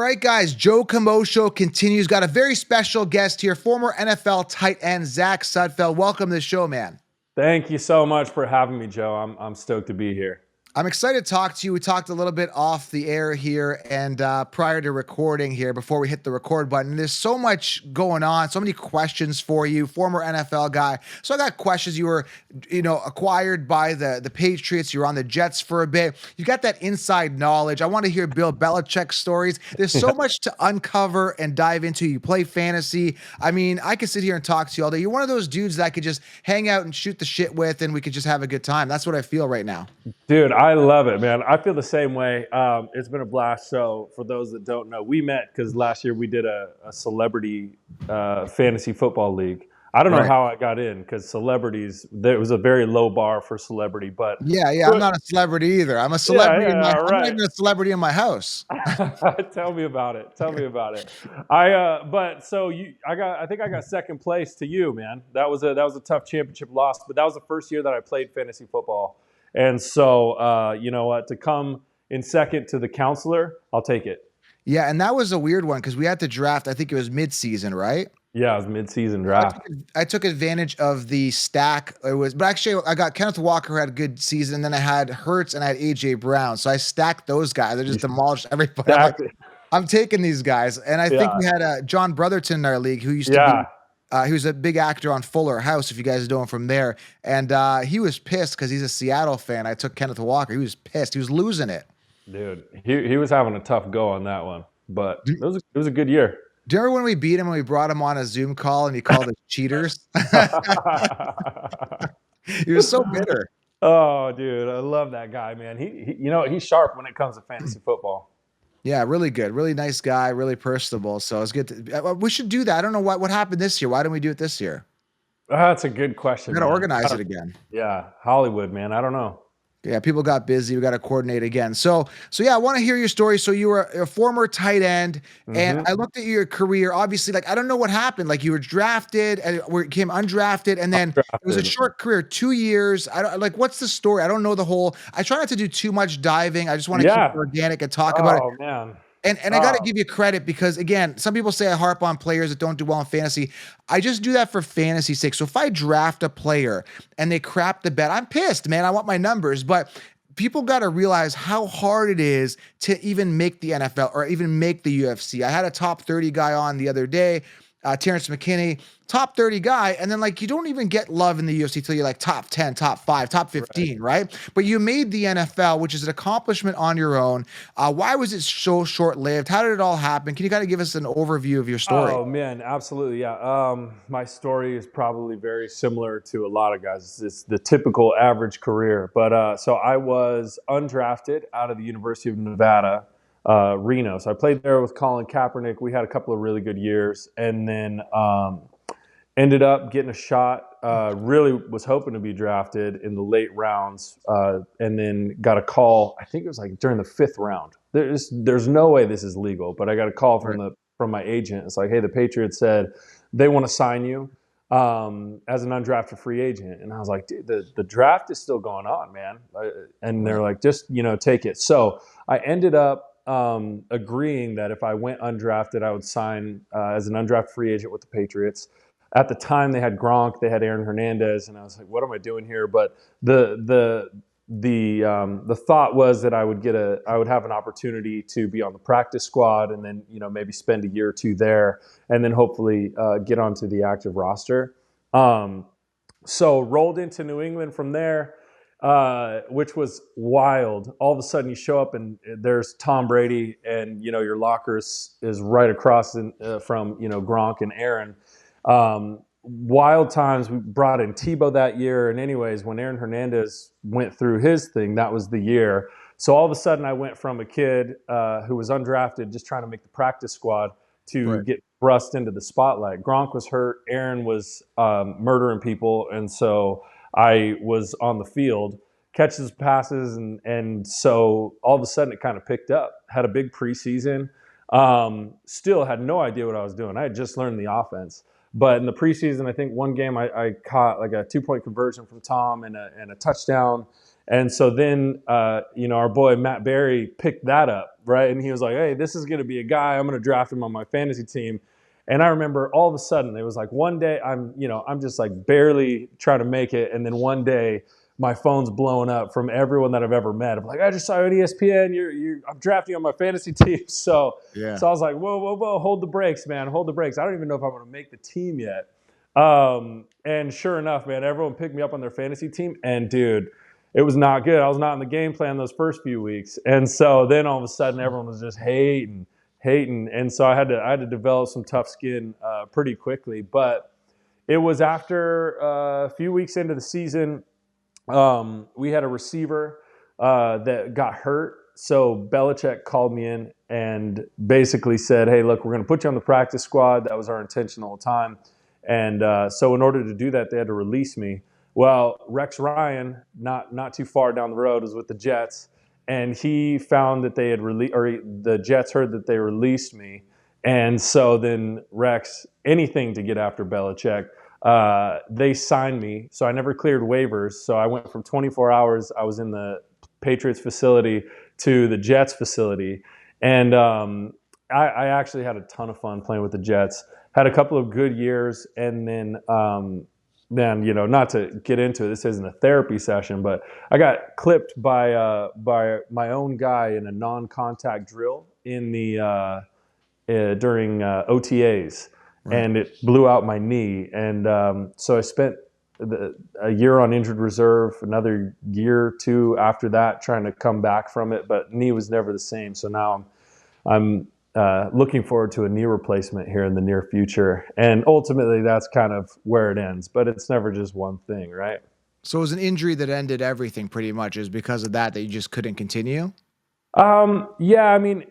right, guys. Joe Khamou show continues. Got a very special guest here, former NFL tight end Zach Sudfeld. Welcome to the show, man. Thank you so much for having me, Joe. I'm stoked to be here. I'm excited to talk to you. We talked a little bit off the air here and prior to recording here before we hit the record button. There's so much going on, so many questions for you, former NFL guy. So I got questions. You were, acquired by the Patriots. You were on the Jets for a bit. You got that inside knowledge. I want to hear Bill Belichick stories. There's so much to uncover and dive into. You play fantasy. I mean, I could sit here and talk to you all day. You're one of those dudes that I could just hang out and shoot the shit with, and we could just have a good time. That's what I feel right now. Dude, I love it, man. I feel the same way. It's been a blast. So for those that don't know, we met because last year we did a celebrity fantasy football league. I don't know how I got in because celebrities, there was a very low bar for celebrity, but yeah, I'm not a celebrity either. I'm a celebrity I'm not even a celebrity in my house. Tell me about it. Tell me about it. I think I got second place to you, man. That was a tough championship loss, but that was the first year that I played fantasy football. And so, you know what, to come in second to the counselor, I'll take it. Yeah, and that was a weird one because we had to draft, I think it was mid-season, right? Yeah, it was mid-season draft. I took advantage of the stack. But actually I got Kenneth Walker who had a good season, and then I had Hurts and I had AJ Brown. So I stacked those guys. I just demolished everybody. I'm taking these guys. And I think we had John Brotherton in our league who used to be he was a big actor on Fuller House, if you guys know him from there. And he was pissed because he's a Seattle fan. I took Kenneth Walker. He was pissed. He was losing it. Dude, he was having a tough go on that one. But it was a good year. Do you remember when we beat him and we brought him on a Zoom call and he called us cheaters? He was so bitter. Oh, dude, I love that guy, man. He's sharp when it comes to fantasy football. Yeah, really good. Really nice guy, really personable. So it's good. We should do that. I don't know what happened this year. Why didn't we do it this year? That's a good question. We got to organize it again. Yeah, Hollywood, man. I don't know. Yeah, people got busy. We got to coordinate again. So yeah, I want to hear your story. So you were a former tight end, and I looked at your career. Obviously, like I don't know what happened. Like you were drafted and came undrafted, and then it was a short career, 2 years. I don't like what's the story. I don't know the whole. I try not to do too much diving. I just want to keep it organic and talk about it. Oh man. And I got to give you credit because, again, some people say I harp on players that don't do well in fantasy. I just do that for fantasy's sake. So if I draft a player and they crap the bed, I'm pissed, man. I want my numbers. But people got to realize how hard it is to even make the NFL or even make the UFC. I had a top 30 guy on the other day, Terrence McKinney, top 30 guy. And then like, you don't even get love in the UFC till you're like top 10, top 5, top 15, right? But you made the NFL, which is an accomplishment on your own. Why was it so short-lived? How did it all happen? Can you kind of give us an overview of your story? Oh man, absolutely. Yeah. My story is probably very similar to a lot of guys. It's the typical average career. But so I was undrafted out of the University of Nevada, Reno. So I played there with Colin Kaepernick. We had a couple of really good years, and then ended up getting a shot. Really was hoping to be drafted in the late rounds, and then got a call. I think it was like during the 5th round. There's no way this is legal, but I got a call from my agent. It's like, hey, the Patriots said they want to sign you as an undrafted free agent, and I was like, dude, the draft is still going on, man. And they're like, just take it. So I ended up agreeing that if I went undrafted, I would sign as an undrafted free agent with the Patriots. At the time, they had Gronk, they had Aaron Hernandez, and I was like, "What am I doing here?" But the thought was that I would have an opportunity to be on the practice squad, and then maybe spend a year or two there, and then hopefully get onto the active roster. So rolled into New England from there, which was wild. All of a sudden, you show up and there's Tom Brady, and your locker is right across from Gronk and Aaron. Wild times. We brought in Tebow that year, and anyways, when Aaron Hernandez went through his thing, that was the year. So all of a sudden, I went from a kid who was undrafted, just trying to make the practice squad, to get thrust into the spotlight. Gronk was hurt, Aaron was murdering people, and so I was on the field, catches, passes, and so all of a sudden it kind of picked up. Had a big preseason. Still had no idea what I was doing. I had just learned the offense. But in the preseason, I think one game I caught like a 2-point conversion from Tom and a touchdown. And so then, our boy Matt Berry picked that up, right? And he was like, hey, this is going to be a guy. I'm going to draft him on my fantasy team. And I remember all of a sudden, it was like one day I'm just like barely trying to make it. And then one day, my phone's blowing up from everyone that I've ever met. I'm like, I just saw you on ESPN. I'm drafting on my fantasy team. Yeah. So I was like, whoa, whoa, whoa, hold the brakes, man, hold the brakes. I don't even know if I'm going to make the team yet. And sure enough, man, everyone picked me up on their fantasy team, and dude, it was not good. I was not in the game plan those first few weeks, and so then all of a sudden, everyone was just hating, and so I had to develop some tough skin pretty quickly. But it was after a few weeks into the season. We had a receiver that got hurt. So Belichick called me in and basically said, hey, look, we're going to put you on the practice squad. That was our intention all the time. And so in order to do that, they had to release me. Well, Rex Ryan, not too far down the road, was with the Jets. And he found that they had the Jets heard that they released me. And so then Rex, anything to get after Belichick, they signed me, so I never cleared waivers. So I went from 24 hours, I was in the Patriots facility to the Jets facility. And I actually had a ton of fun playing with the Jets. Had a couple of good years, and then, not to get into it, this isn't a therapy session, but I got clipped by my own guy in a non-contact drill in the during OTAs, Right. and it blew out my knee. And so I spent a year on injured reserve, another year or two after that trying to come back from it, but knee was never the same. So now I'm looking forward to a knee replacement here in the near future, and ultimately that's kind of where it ends. But it's never just one thing, right? So it was an injury that ended everything pretty much. Is because of that you just couldn't continue? Yeah, I mean,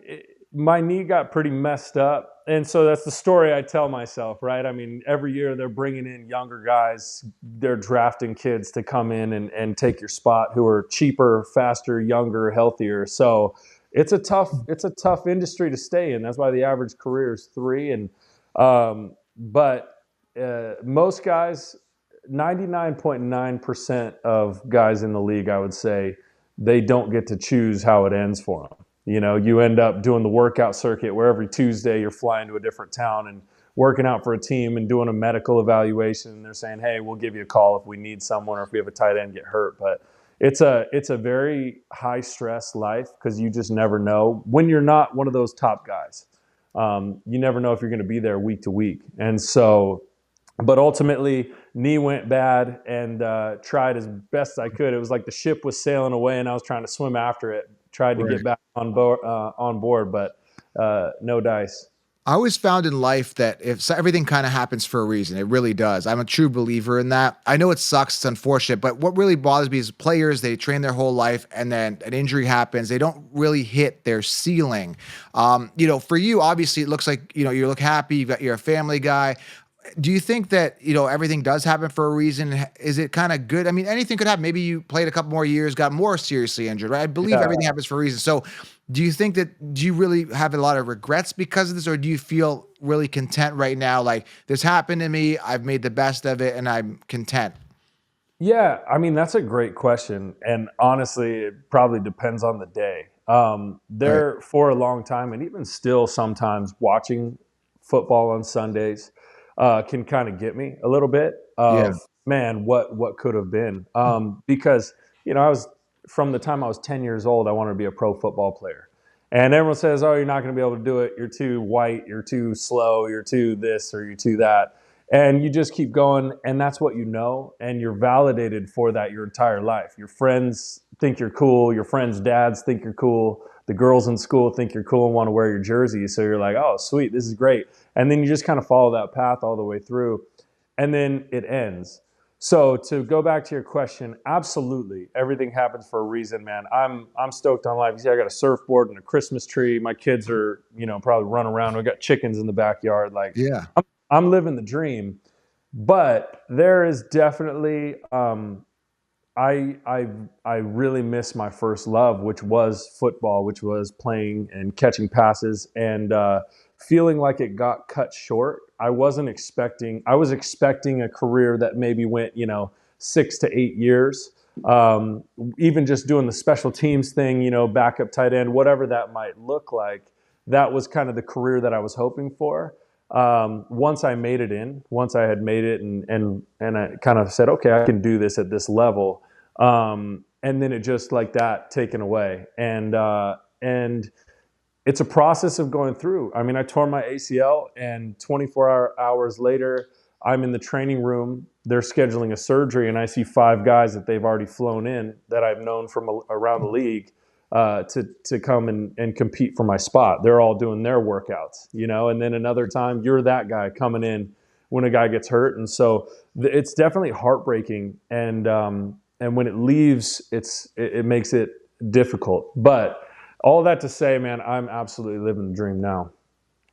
my knee got pretty messed up. And so that's the story I tell myself, right? I mean, every year they're bringing in younger guys, they're drafting kids to come in and take your spot who are cheaper, faster, younger, healthier. So it's a tough industry to stay in. That's why the average career is 3. And but most guys, 99.9% of guys in the league, I would say, they don't get to choose how it ends for them. You end up doing the workout circuit where every Tuesday you're flying to a different town and working out for a team and doing a medical evaluation. And they're saying, hey, we'll give you a call if we need someone or if we have a tight end get hurt. But it's a very high stress life because you just never know when you're not one of those top guys. You never know if you're going to be there week to week. And so, but ultimately, knee went bad, and tried as best I could. It was like the ship was sailing away, and I was trying to swim after it. Tried to Right. get back on board, but no dice. I always found in life that if so everything kind of happens for a reason, it really does. I'm a true believer in that. I know it sucks, it's unfortunate, but what really bothers me is players, they train their whole life and then an injury happens. They don't really hit their ceiling. For you, obviously, it looks like, you look happy, you're a family guy. Do you think that, everything does happen for a reason? Is it kind of good? I mean, anything could happen. Maybe you played a couple more years, got more seriously injured, right? I believe Yeah, everything happens for a reason. So, do you really have a lot of regrets because of this, or do you feel really content right now? Like, this happened to me, I've made the best of it, and I'm content. yeah. I mean, that's a great question, and honestly, it probably depends on the day. Right. There for a long time, and even still, sometimes watching football on Sundays can kind of get me a little bit Yeah. of man, what could have been. Because I was from the time I was 10 years old, I wanted to be a pro football player. And everyone says, "Oh, you're not going to be able to do it. You're too white. You're too slow. You're too this or you're too that." And you just keep going, and that's what you know, and you're validated for that your entire life. Your friends think you're cool. Your friends' dads think you're cool. The girls in school think you're cool and want to wear your jersey. So you're like, "Oh, sweet, this is great." And then you just kind of follow that path all the way through, and then it ends. So to go back to your question, absolutely, everything happens for a reason, man. I'm stoked on life. You see, I got a surfboard and a Christmas tree. My kids are, probably running around. We got chickens in the backyard. Like, Yeah. I'm living the dream. But there is definitely, I I I really miss my first love, which was football, which was playing and catching passes, and feeling like it got cut short. I wasn't expecting. I was expecting a career that maybe went, 6 to 8 years. um, even just doing the special teams thing, backup tight end, whatever that might look like. That was kind of the career that I was hoping for. Once I made it in, once I had made it, and I kind of said, okay, I can do this at this level. And then it just like that taken away, and it's a process of going through. I mean, I tore my ACL, and 24 hours later, I'm in the training room. They're scheduling a surgery, and I see 5 guys that they've already flown in that I've known from around the league to come and compete for my spot. They're all doing their workouts, and then another time you're that guy coming in when a guy gets hurt. And so it's definitely heartbreaking. And when it leaves, it makes it difficult. But all that to say, man, I'm absolutely living the dream now.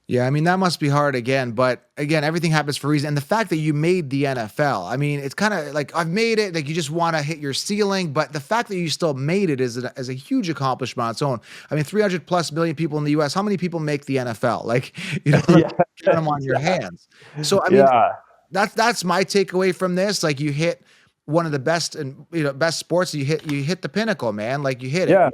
Yeah, I mean, that must be hard again, but again, everything happens for a reason. And the fact that you made the NFL, I mean, it's kind of like I've made it, like you just want to hit your ceiling, but the fact that you still made it is a huge accomplishment on its own. I mean, 300 plus million people in the US, how many people make the NFL? Like, Yeah, count them on your yeah, hands. So, I mean, yeah, that's my takeaway from this. Like, you hit one of the best and best sports. You hit the pinnacle, man. Like, you hit it. yeah.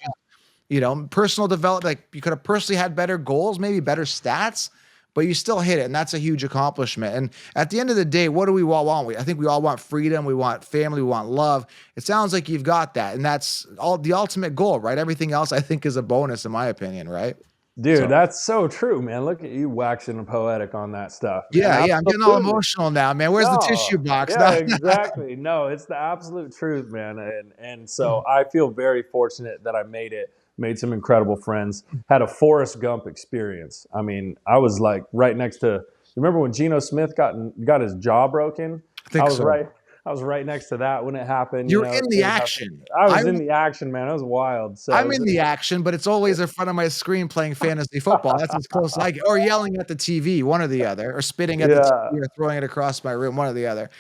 Personal development, like you could have personally had better goals, maybe better stats, but you still hit it. And that's a huge accomplishment. And at the end of the day, what do we all want? I think we all want freedom. We want family. We want love. It sounds like you've got that. And that's all the ultimate goal, right? Everything else I think is a bonus in my opinion, right? Dude, So that's so true, man. Look at you waxing poetic on that stuff, man. yeah, I'm getting all Absolutely. emotional now, man. Where's the tissue No, box? yeah, exactly. No, it's the absolute truth, man. And so I feel very fortunate that I made it, made some incredible friends, had a Forrest Gump experience. I mean, I was like right next to. You remember when Geno Smith got his jaw broken? I I think was so. right. I was right next to that when it happened. You're in the It was action. I was in the action, man. It was wild. So it I'm was, in the action, but it's always in front of my screen playing fantasy football. That's as close as I get, or yelling at the TV, one or the other, or spitting at the yeah, TV, or throwing it across my room, one or the other.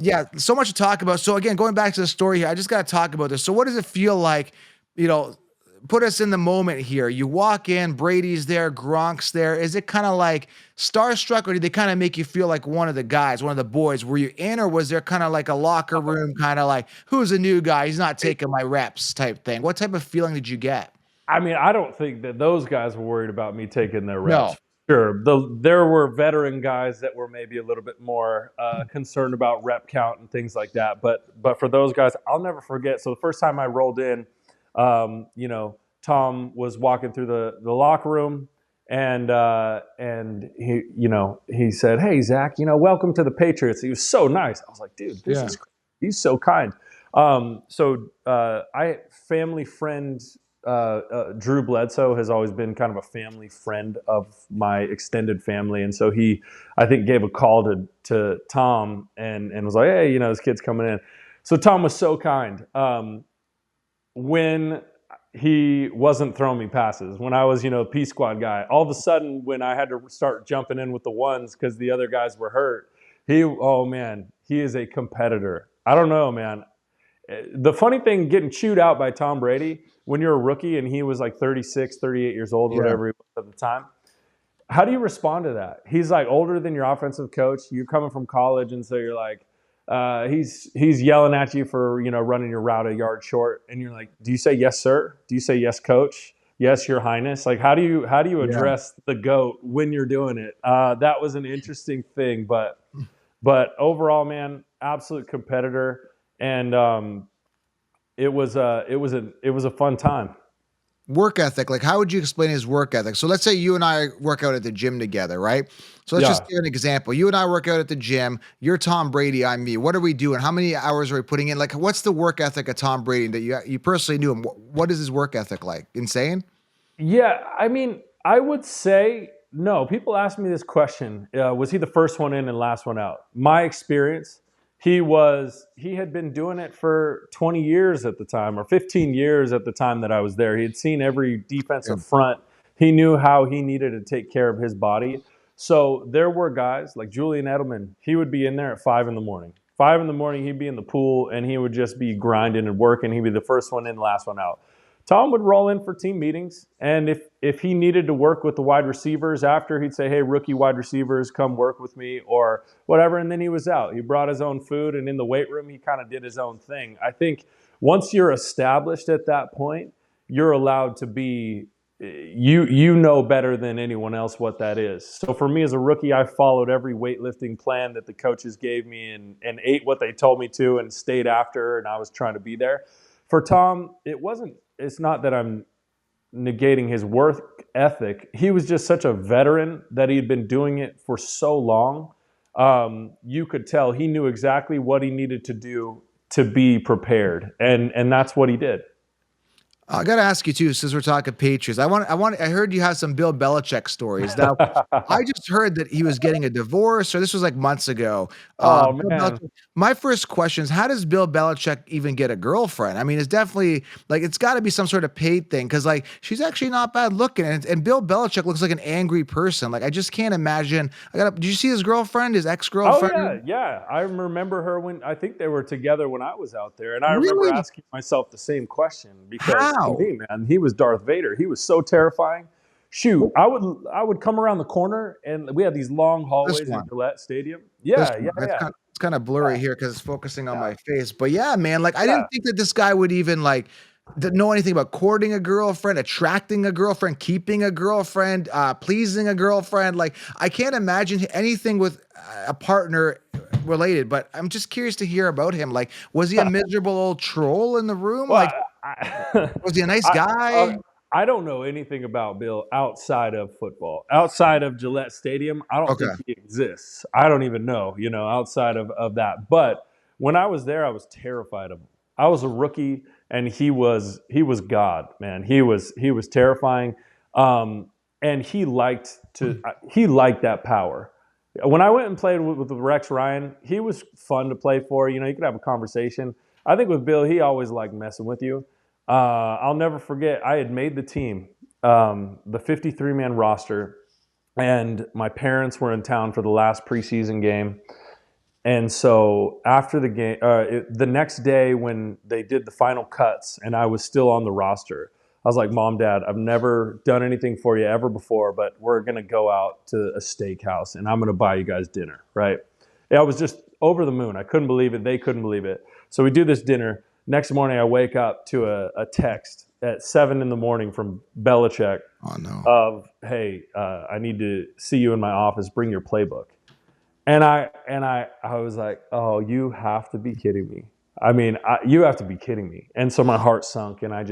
Yeah, so much to talk about. So again, going back to the story here, I just got to talk about this. So what does it feel like? You know, put us in the moment here. You walk in, Brady's there, Gronk's there. Is it kind of like starstruck, or did they kind of make you feel like one of the guys, one of the boys? Were you in, or was there kind of like a locker room, kind of like, who's a new guy? He's not taking my reps type thing. What type of feeling did you get? I mean, I don't think that those guys were worried about me taking their reps. No. Sure, there were veteran guys that were maybe a little bit more concerned about rep count and things like that. But for those guys, I'll never forget. So the first time I rolled in, Tom was walking through the locker room, and he said, "Hey Zach, welcome to the Patriots." He was so nice. I was like, "Dude, this Yeah. is he's so kind." I family friend Drew Bledsoe has always been kind of a family friend of my extended family, and so he, I think, gave a call to Tom and was like, "Hey, this kid's coming in." So Tom was so kind. When he wasn't throwing me passes, when I was, P squad guy, all of a sudden when I had to start jumping in with the ones because the other guys were hurt, oh man, he is a competitor. I don't know, man. The funny thing, getting chewed out by Tom Brady when you're a rookie and he was like 36, 38 years old, Yeah. whatever he was at the time. How do you respond to that? He's like older than your offensive coach. You're coming from college, and so you're like, he's yelling at you for running your route a yard short, and you're like, do you say yes, sir? Do you say yes, coach? Yes, your highness. Like, how do you Yeah. address the GOAT when you're doing it? That was an interesting thing, but overall, man, absolute competitor, and it was a fun time. Work ethic, like how would you explain his work ethic? So let's say you and I work out at the gym together, right? So let's just Yeah. give an example. You and I work out at the gym. You're Tom Brady, I'm me. What are we doing? How many hours are we putting in? Like, what's the work ethic of Tom Brady that you personally knew him? What is his work ethic like? Insane? Yeah, I mean, I would say no. People ask me this question: was he the first one in and last one out? My experience, he had been doing it for 20 years at the time, or 15 years at the time that I was there. He had seen every Yeah. defensive front. He knew how he needed to take care of his body. So there were guys like Julian Edelman. He would be in there at 5 in the morning. 5 in the morning, he'd be in the pool and he would just be grinding and working. He'd be the first one in, last one out. Tom would roll in for team meetings, and if he needed to work with the wide receivers after, he'd say, "Hey, rookie wide receivers, come work with me," or whatever. And then he was out. He brought his own food, and in the weight room, he kind of did his own thing. I think once you're established at that point, you're allowed to be. You know better than anyone else what that is. So for me as a rookie, I followed every weightlifting plan that the coaches gave me and ate what they told me to and stayed after, and I was trying to be there. For Tom, it's not that I'm negating his work ethic. He was just such a veteran that he had been doing it for so long. You could tell he knew exactly what he needed to do to be prepared, and that's what he did. I got to ask you too, since we're talking Patriots. I heard you have some Bill Belichick stories. Now, I just heard that he was getting a divorce, or this was like months ago. Oh Bill man. Belichick, my first question is, how does Bill Belichick even get a girlfriend? I mean, it's definitely like it's got to be some sort of paid thing because like she's actually not bad looking, and Bill Belichick looks like an angry person. Like I just can't imagine. Did you see his girlfriend, his ex Oh girlfriend? yeah, yeah. I remember her when I think they were together when I was out there, and I remember Really? asking myself the same question because to How? me, man, he was Darth Vader. He was so terrifying. Shoot, I would come around the corner, and we had these long This hallways in one. Gillette Stadium. This Yeah, yeah, one. yeah, It's kinda blurry yeah, here because it's focusing on yeah, my face, but yeah, man, like, I yeah. didn't think that this guy would even, like, know anything about courting a girlfriend, attracting a girlfriend, keeping a girlfriend, pleasing a girlfriend, like, I can't imagine anything with a partner related, but I'm just curious to hear about him, like, was he a miserable old troll in the room? Well, Like, I, was he a nice I, guy? I don't know anything about Bill outside of football. Outside of Gillette Stadium, I don't think Okay. he exists. I don't even know, outside of that. But when I was there, I was terrified of him. I was a rookie, and he was God, man. He was terrifying, and he liked that power. When I went and played with Rex Ryan, he was fun to play for. You could have a conversation. I think with Bill, he always liked messing with you. I'll never forget. I had made the team, the 53-man roster, and my parents were in town for the last preseason game. And so after the game, the next day when they did the final cuts, and I was still on the roster, I was like, "Mom, Dad, I've never done anything for you ever before, but we're gonna go out to a steakhouse, and I'm gonna buy you guys dinner." Right? Yeah, I was just over the moon. I couldn't believe it. They couldn't believe it. So we do this dinner. Next morning, I wake up to a text at 7 in the morning from Belichick Oh, no. of, "Hey, I need to see you in my office. Bring your playbook." And I was like, "Oh, you have to be kidding me. I mean, you have to be kidding me." And so my heart sunk, and I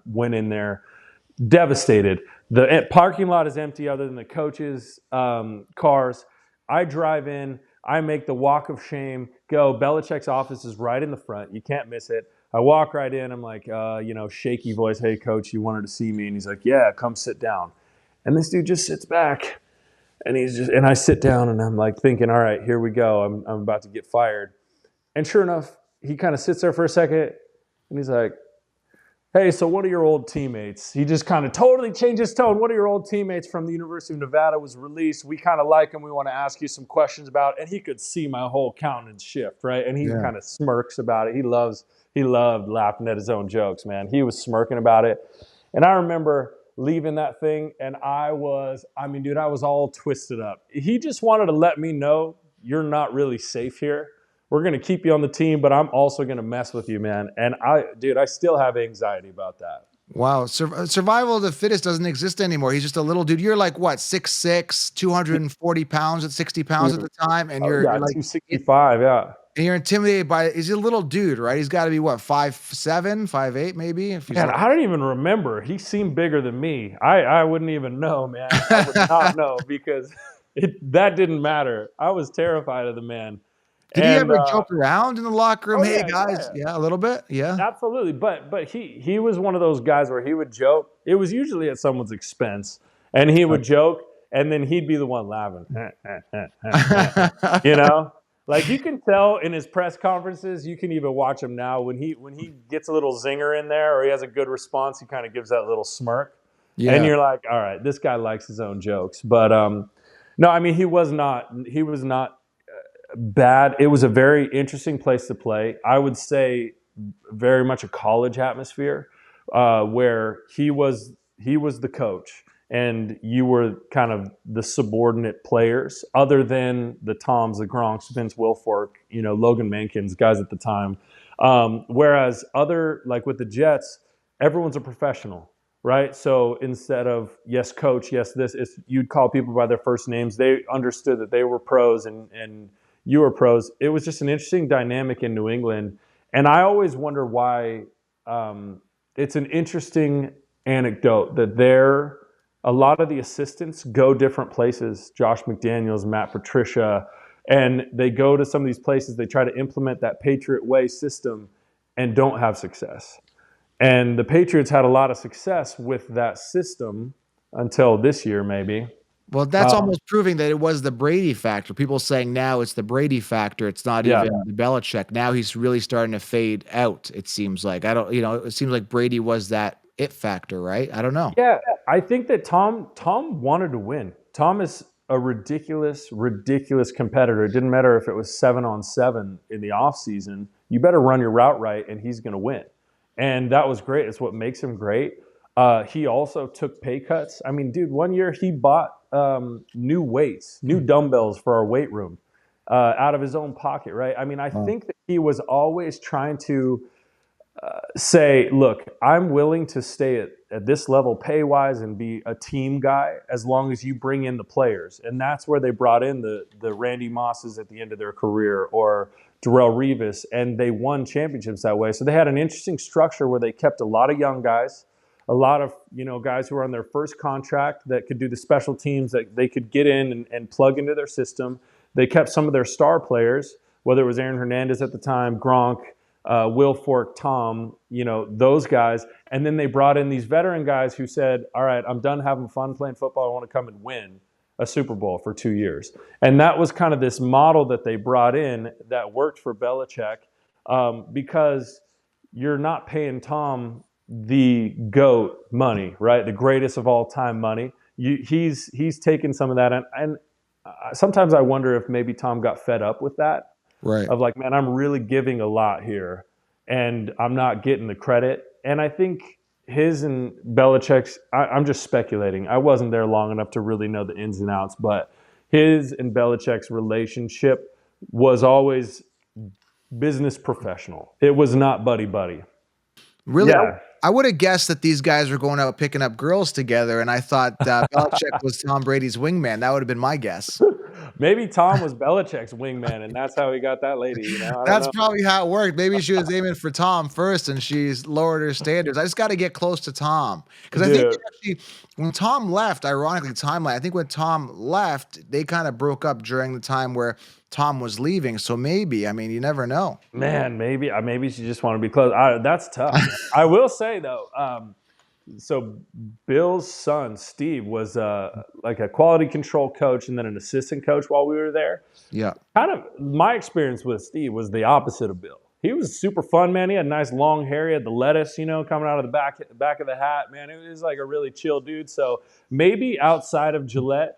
went in there devastated. The parking lot is empty other than the coaches' cars. I drive in. I make the walk of shame. Go. Belichick's office is right in the front. You can't miss it. I walk right in. I'm like, shaky voice. "Hey, coach, you wanted to see me?" And he's like, "Yeah, come sit down." And this dude just sits back, and I sit down, and I'm like thinking, "All right, here we go. I'm about to get fired." And sure enough, he kind of sits there for a second, and he's like, "Hey, so one of your old teammates," he just kind of totally changed his tone. "One of your old teammates from the University of Nevada was released. We kind of like him. We want to ask you some questions about." And he could see my whole countenance shift, right? And he Yeah. kind of smirks about it. He loved laughing at his own jokes, man. He was smirking about it. And I remember leaving that thing, and I mean, dude, I was all twisted up. He just wanted to let me know, "You're not really safe here. We're going to keep you on the team, but I'm also going to mess with you, man." And I still have anxiety about that. Wow, survival of the fittest doesn't exist anymore. He's just a little dude. You're like what, 6'6", 240 pounds at 60 pounds at Mhm. the time, and Oh, you're yeah, like, 265. Yeah. and you're intimidated by. He's a little dude, right? He's got to be what, 5'7", 5'8", maybe. If he's Man, like, I don't even remember. He seemed bigger than me. I wouldn't even know, man. I would not know because that didn't matter. I was terrified of the man. did he And ever joke around in the locker room? oh Hey yeah, guys, yeah. yeah, a little bit, yeah. Absolutely, but he was one of those guys where he would joke. It was usually at someone's expense, and he would joke, and then he'd be the one laughing. You know, like you can tell in his press conferences. You can even watch him now when he gets a little zinger in there or he has a good response. He kind of gives that little smirk, and Yeah. you're like, all right, this guy likes his own jokes. But no, I mean he was not bad. It was a very interesting place to play. I would say very much a college atmosphere where he was the coach and you were kind of the subordinate players, other than the Toms, the Gronks, Vince Wilfork, Logan Mankins, guys at the time. Whereas other, like with the Jets, everyone's a professional, right? So instead of yes, coach, yes, this, you'd call people by their first names. They understood that they were pros and you were pros. It was just an interesting dynamic in New England, and I always wonder why. It's an interesting anecdote that a lot of the assistants go different places. Josh McDaniels, Matt Patricia, and they go to some of these places. They try to implement that Patriot way system and don't have success. And the Patriots had a lot of success with that system until this year, maybe. Well, that's Um, almost proving that it was the Brady factor. People saying now it's the Brady factor. It's not yeah, even the Belichick. Now he's really starting to fade out, it seems like. I don't, it seems like Brady was that it factor, right? I don't know. yeah. I think that Tom wanted to win. Tom is a ridiculous, ridiculous competitor. It didn't matter if it was 7-on-7 in the offseason. You better run your route right, and he's going to win. And that was great. It's what makes him great. He also took pay cuts. I mean, dude, one year he bought new weights, new dumbbells for our weight room out of his own pocket, right? I mean, I Wow. think that he was always trying to say, look, I'm willing to stay at this level pay wise and be a team guy as long as you bring in the players. And that's where they brought in the Randy Mosses at the end of their career, or Darrelle Revis, and they won championships that way. So they had an interesting structure where they kept a lot of young guys, a lot of guys who were on their first contract that could do the special teams, that they could get in and plug into their system. They kept some of their star players, whether it was Aaron Hernandez at the time, Gronk, Will Fork, Tom, those guys. And then they brought in these veteran guys who said, all right, I'm done having fun playing football. I want to come and win a Super Bowl for 2 years. And that was kind of this model that they brought in that worked for Belichick, because you're not paying Tom the GOAT money, right? The greatest of all time money. He's taken some of that. And sometimes I wonder if maybe Tom got fed up with that, Right. of like, man, I'm really giving a lot here and I'm not getting the credit. And I think his and Belichick's, I'm just speculating. I wasn't there long enough to really know the ins and outs, but his and Belichick's relationship was always business professional. It was not buddy buddy. Really, Yeah. I would have guessed that these guys were going out picking up girls together, and I thought Belichick was Tom Brady's wingman. That would have been my guess. Maybe Tom was Belichick's wingman and that's how he got that lady, I don't That's know. probably how it worked. Maybe she was aiming for Tom first, and she's lowered her standards. I just got to get close to Tom because I think Dude, actually when Tom left, ironically, timeline. I think when Tom left, they kind of broke up during the time where Tom was leaving. So maybe, I mean, you never know. man, maybe she just wanted to be close. That's tough, man. I will say though, so Bill's son Steve was like a quality control coach and then an assistant coach while we were there. Yeah. Kind of my experience with Steve was the opposite of Bill. He was super fun, man. He had nice long hair. He had the lettuce, coming out of the back of the hat. Man, it was like a really chill dude. So maybe outside of Gillette,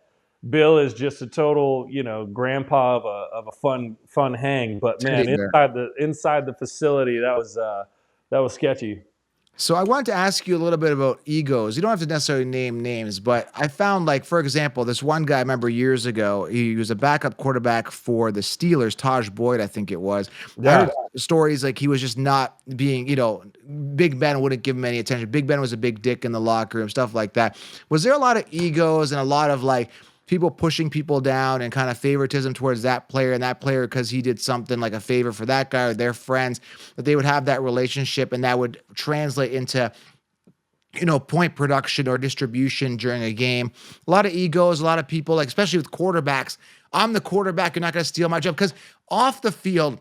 Bill is just a total, grandpa of a fun hang. But Teddy man, bear. inside the facility, that was sketchy. So I wanted to ask you a little bit about egos. You don't have to necessarily name names, but I found like, for example, this one guy I remember years ago, he was a backup quarterback for the Steelers, Taj Boyd, I think it was. I Yeah. heard stories like he was just not being, Big Ben wouldn't give him any attention. Big Ben was a big dick in the locker room, stuff like that. Was there a lot of egos and a lot of like people pushing people down and kind of favoritism towards that player and that player because he did something like a favor for that guy or their friends, that they would have that relationship and that would translate into point production or distribution during a game? A lot of egos, a lot of people, like especially with quarterbacks. I'm the quarterback, you're not going to steal my job, because off the field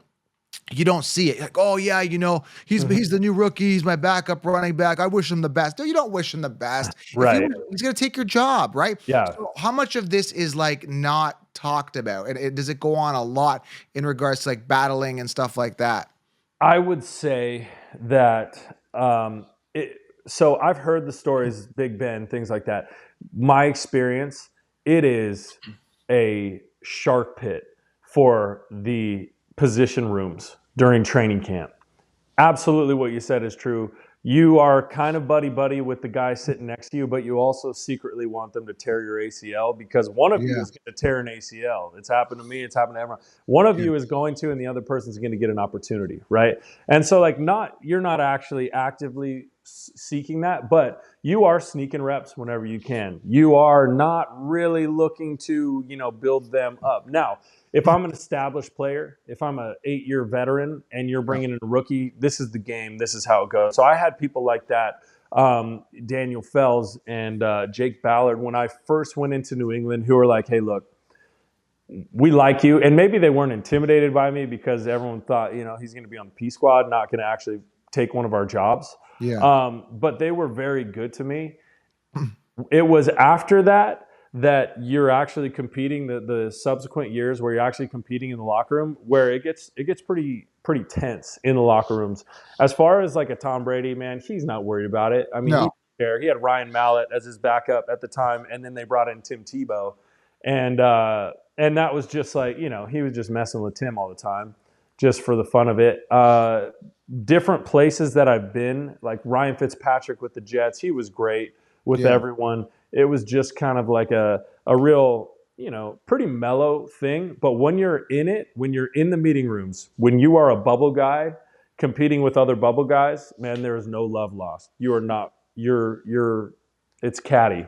you don't see it. Like, oh yeah, he's the new rookie. He's my backup running back. I wish him the best. No, you don't wish him the best. If Right. he's gonna take your job, right? Yeah. So how much of this is like not talked about, and does it go on a lot in regards to like battling and stuff like that? I would say that so I've heard the stories, Big Ben, things like that. My experience, it is a shark pit for the position rooms during training camp. Absolutely what you said is true. you are kind of buddy-buddy with the guy sitting next to you, but you also secretly want them to tear your ACL because one of you Yeah. is going to tear an ACL. It's happened to me. It's happened to everyone. One of Yeah. you is going to, and the other person's going to get an opportunity, right? And so, like, you're not actually actively seeking that, but you are sneaking reps whenever you can. You are not really looking to, build them up. Now, if I'm an established player, if I'm an 8-year veteran and you're bringing in a rookie, this is the game. This is how it goes. So I had people like that, Daniel Fells and Jake Ballard, when I first went into New England, who were like, hey, look, we like you. And maybe they weren't intimidated by me because everyone thought, he's going to be on the P squad, not going to actually take one of our jobs. Yeah. But they were very good to me. It was after that you're actually competing the subsequent years where you're actually competing in the locker room where it gets pretty tense in the locker rooms. As far as like a Tom Brady, man, he's not worried about it. I mean, No. he had Ryan Mallett as his backup at the time, and then they brought in Tim Tebow, and that was just like, he was just messing with Tim all the time just for the fun of it. Different places that I've been, like Ryan Fitzpatrick with the Jets, he was great with everyone. It was just kind of like a real, pretty mellow thing. But when you're in it, when you're in the meeting rooms, when you are a bubble guy competing with other bubble guys, man, there is no love lost. You are not, it's catty.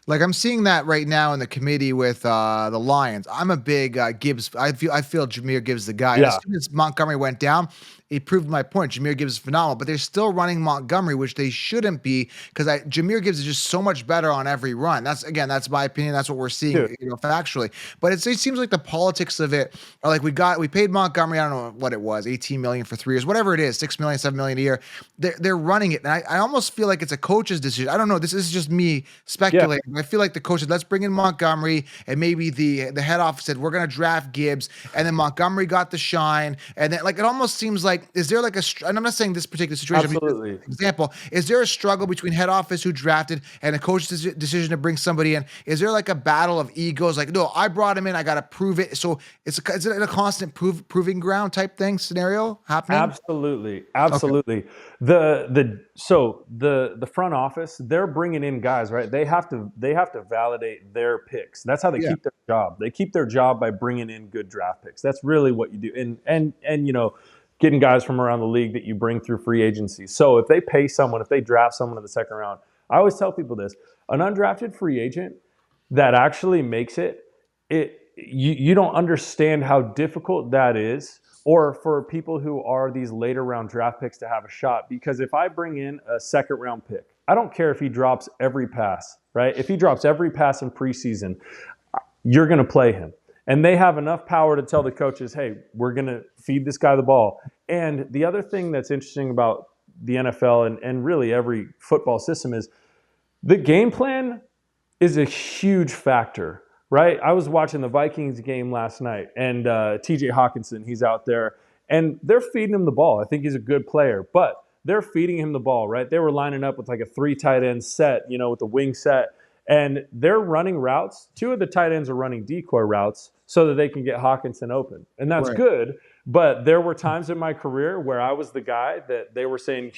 Like I'm seeing that right now in the committee with the Lions. I'm a big Gibbs. I feel Jahmyr Gibbs the guy. And as Yeah. soon as Montgomery went down, it proved my point. Jahmyr Gibbs is phenomenal, but they're still running Montgomery, which they shouldn't be because Jahmyr Gibbs is just so much better on every run. That's my opinion. That's what we're seeing, Dude. factually. But it seems like the politics of it are like we paid Montgomery. I don't know what it was, 18 million for 3 years, whatever it is, 6 million, 7 million a year. They're running it, and I almost feel like it's a coach's decision. I don't know. This is just me speculating. I feel like the coach said, let's bring in Montgomery, and maybe the head office said, we're going to draft Gibbs, and then Montgomery got the shine, and then like it almost seems like, is there like and I'm not saying this particular situation, Absolutely. example, is there a struggle between head office who drafted and the coach's decision to bring somebody in? Is there like a battle of egos? Like, no, I brought him in, I got to prove it. So is it a constant proving ground type thing scenario happening? Absolutely. Okay. The front office, they're bringing in guys, right? They have to validate their picks. That's how they Yeah. keep their job. They keep their job by bringing in good draft picks. That's really what you do. And getting guys from around the league that you bring through free agency. So if they pay someone, if they draft someone in the second round, I always tell people this: an undrafted free agent that actually makes you don't understand how difficult that is, or for people who are these later round draft picks to have a shot. Because if I bring in a second round pick, I don't care if he drops every pass, right? If he drops every pass in preseason, you're going to play him. And they have enough power to tell the coaches, hey, we're going to feed this guy the ball. And the other thing that's interesting about the NFL and really every football system is the game plan is a huge factor, right? I was watching the Vikings game last night, and TJ Hawkinson, he's out there, and they're feeding him the ball. I think he's a good player, but they're feeding him the ball, right? They were lining up with like a 3 tight end set, with the wing set, and they're running routes. 2 of the tight ends are running decoy routes so that they can get Hawkinson open, and that's Right. good. But there were times in my career where I was the guy that they were saying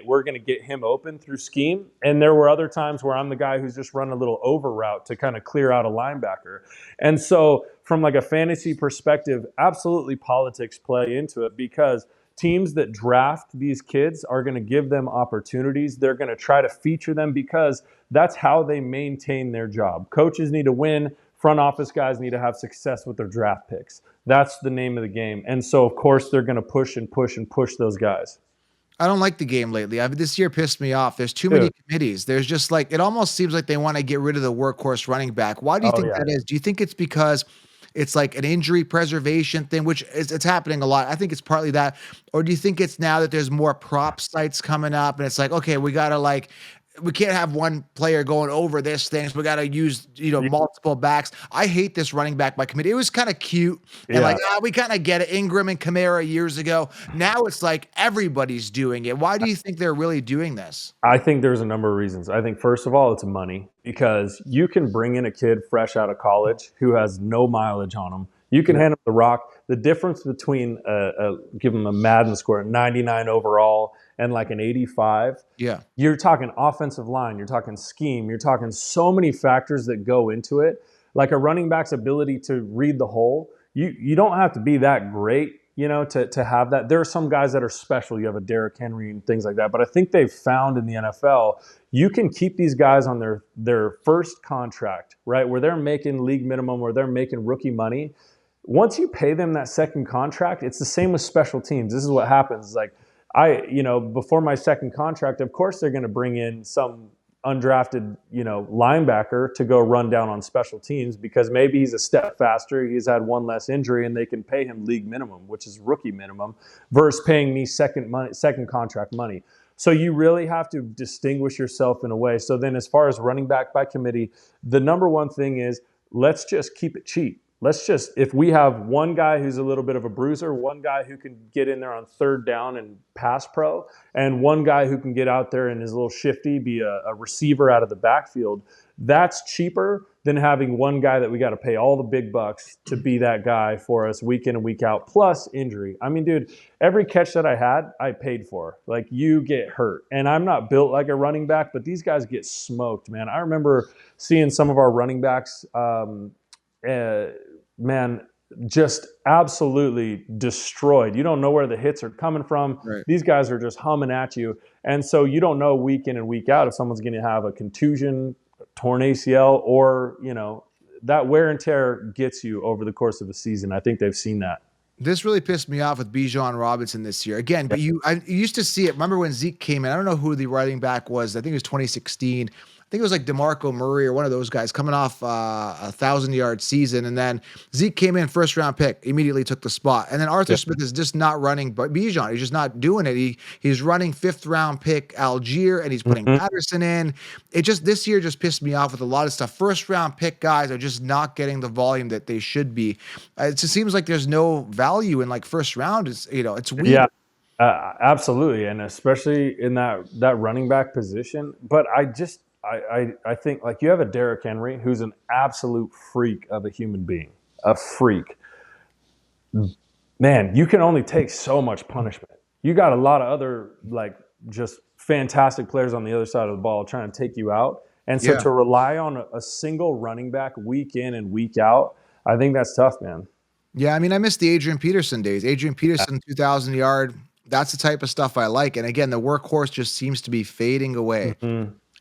we're gonna get him open through scheme, and there were other times where I'm the guy who's just run a little over route to kind of clear out a linebacker. And so, from like a fantasy perspective, absolutely politics play into it because teams that draft these kids are going to give them opportunities. They're going to try to feature them because that's how they maintain their job. Coaches need to win. Front office guys need to have success with their draft picks. That's the name of the game. And so, of course, they're going to push and push and push those guys. I don't like the game lately. This year pissed me off. There's too many Dude. committees. There's just like it almost seems like they want to get rid of the workhorse running back. Why do you Oh, think yeah. that is? Do you think it's because it's like an injury preservation thing, which it's happening a lot? I think it's partly that, or do you think it's now that there's more prop sites coming up and it's like, okay, we can't have one player going over this thing. So we got to use, multiple backs. I hate this running back by committee. It was kind of cute. And Yeah. we kind of get it. Ingram and Kamara years ago. Now it's like everybody's doing it. Why do you think they're really doing this? I think there's a number of reasons. I think, first of all, it's money because you can bring in a kid fresh out of college who has no mileage on him. You can hand him the rock. The difference between give him a Madden score, 99 overall, and like an 85, Yeah. you're talking offensive line, you're talking scheme, you're talking so many factors that go into it. Like a running back's ability to read the hole, you don't have to be that great, to have that. There are some guys that are special. You have a Derrick Henry and things like that. But I think they've found in the NFL, you can keep these guys on their first contract, right, where they're making league minimum, where they're making rookie money. Once you pay them that second contract, it's the same with special teams. This is what happens. Like before my second contract, of course they're going to bring in some undrafted, linebacker to go run down on special teams because maybe he's a step faster, he's had one less injury, and they can pay him league minimum, which is rookie minimum, versus paying me second contract money. So you really have to distinguish yourself in a way. So then as far as running back by committee, the number one thing is let's just keep it cheap. If we have one guy who's a little bit of a bruiser, one guy who can get in there on third down and pass pro, and one guy who can get out there and is a little shifty, be a receiver out of the backfield, that's cheaper than having one guy that we got to pay all the big bucks to be that guy for us week in and week out, plus injury. I mean, dude, every catch that I had, I paid for. Like, you get hurt. And I'm not built like a running back, but these guys get smoked, man. I remember seeing some of our running backs man, just absolutely destroyed. You don't know where the hits are coming from. Right. These guys are just humming at you. And so you don't know week in and week out if someone's going to have a contusion, torn ACL, or, that wear and tear gets you over the course of a season. I think they've seen that. This really pissed me off with Bijan Robinson this year. Again, but I used to see it. Remember when Zeke came in? I don't know who the running back was. I think it was 2016. I think it was like DeMarco Murray or one of those guys coming off a 1,000-yard season. And then Zeke came in, first-round pick, immediately took the spot. And then Arthur Smith is just not running but Bijan. He's just not doing it. He's running fifth-round pick Algier, and he's putting Patterson in. This year just pissed me off with a lot of stuff. First-round pick guys are just not getting the volume that they should be. It just seems like there's no value in like first round. It's weird. Yeah, absolutely. And especially in that running back position. But I think, like, you have a Derrick Henry who's an absolute freak of a human being, a freak. Man, you can only take so much punishment. You got a lot of other, like, just fantastic players on the other side of the ball trying to take you out. And so to rely on a single running back week in and week out, I think that's tough, man. Yeah, I mean, I miss the Adrian Peterson days. Adrian Peterson, 2,000-yard. That's the type of stuff I like. And again, the workhorse just seems to be fading away.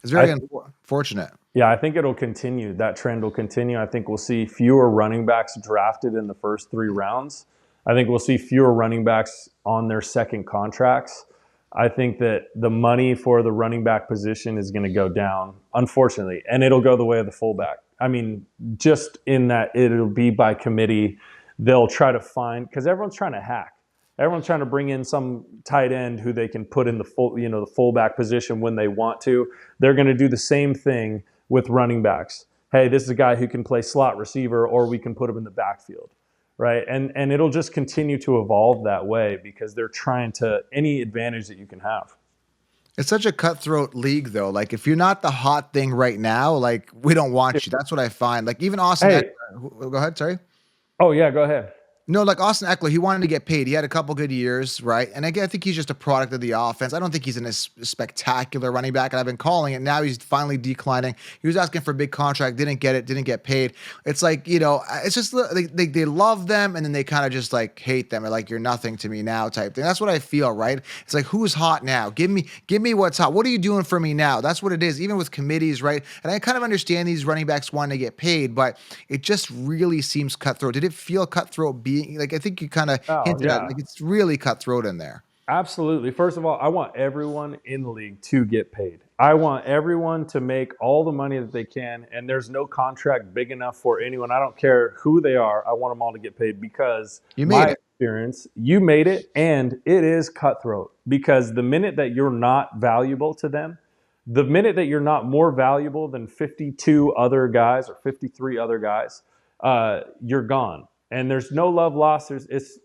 It's very unfortunate. Yeah, I think it'll continue. That trend will continue. I think we'll see fewer running backs drafted in the first 3 rounds. I think we'll see fewer running backs on their second contracts. I think that the money for the running back position is going to go down, unfortunately, and it'll go the way of the fullback. I mean, just in that it'll be by committee. They'll try to find, because everyone's trying to hack. Everyone's trying to bring in some tight end who they can put in the fullback position when they want to. They're going to do the same thing with running backs. Hey, this is a guy who can play slot receiver, or we can put him in the backfield, right? And it'll just continue to evolve that way because they're trying to any advantage that you can have. It's such a cutthroat league, though. Like, if you're not the hot thing right now, like, we don't want you. That's what I find. Like, even Austin. Hey. Go ahead. Sorry. Oh yeah, go ahead. No, like Austin Eckler, he wanted to get paid. He had a couple good years, right? And again, I think he's just a product of the offense. I don't think he's a spectacular running back, and I've been calling it. Now he's finally declining. He was asking for a big contract, didn't get it, didn't get paid. It's like, it's just they love them, and then they kind of just like hate them. Or like, you're nothing to me now type thing. That's what I feel, right? It's like, who's hot now? Give me what's hot. What are you doing for me now? That's what it is, even with committees, right? And I kind of understand these running backs wanting to get paid, but it just really seems cutthroat. Did it feel cutthroat being like, I think you kind of hinted at, like, it's really cutthroat in there. Absolutely. First of all, I want everyone in the league to get paid. I want everyone to make all the money that they can, and there's no contract big enough for anyone. I don't care who they are. I want them all to get paid because you made it. Experience, you made it, and it is cutthroat because the minute that you're not valuable to them, the minute that you're not more valuable than 52 other guys or 53 other guys, you're gone. And there's no love lost. It's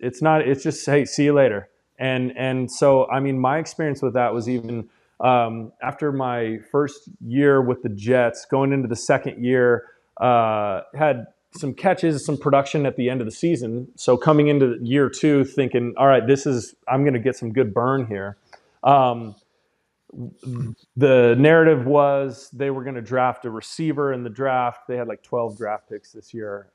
just, hey, see you later. And so, I mean, my experience with that was even after my first year with the Jets, going into the second year, had some catches, some production at the end of the season. So coming into year 2, thinking, all right, I'm going to get some good burn here. Um, the narrative was they were going to draft a receiver in the draft. They had like 12 draft picks this year.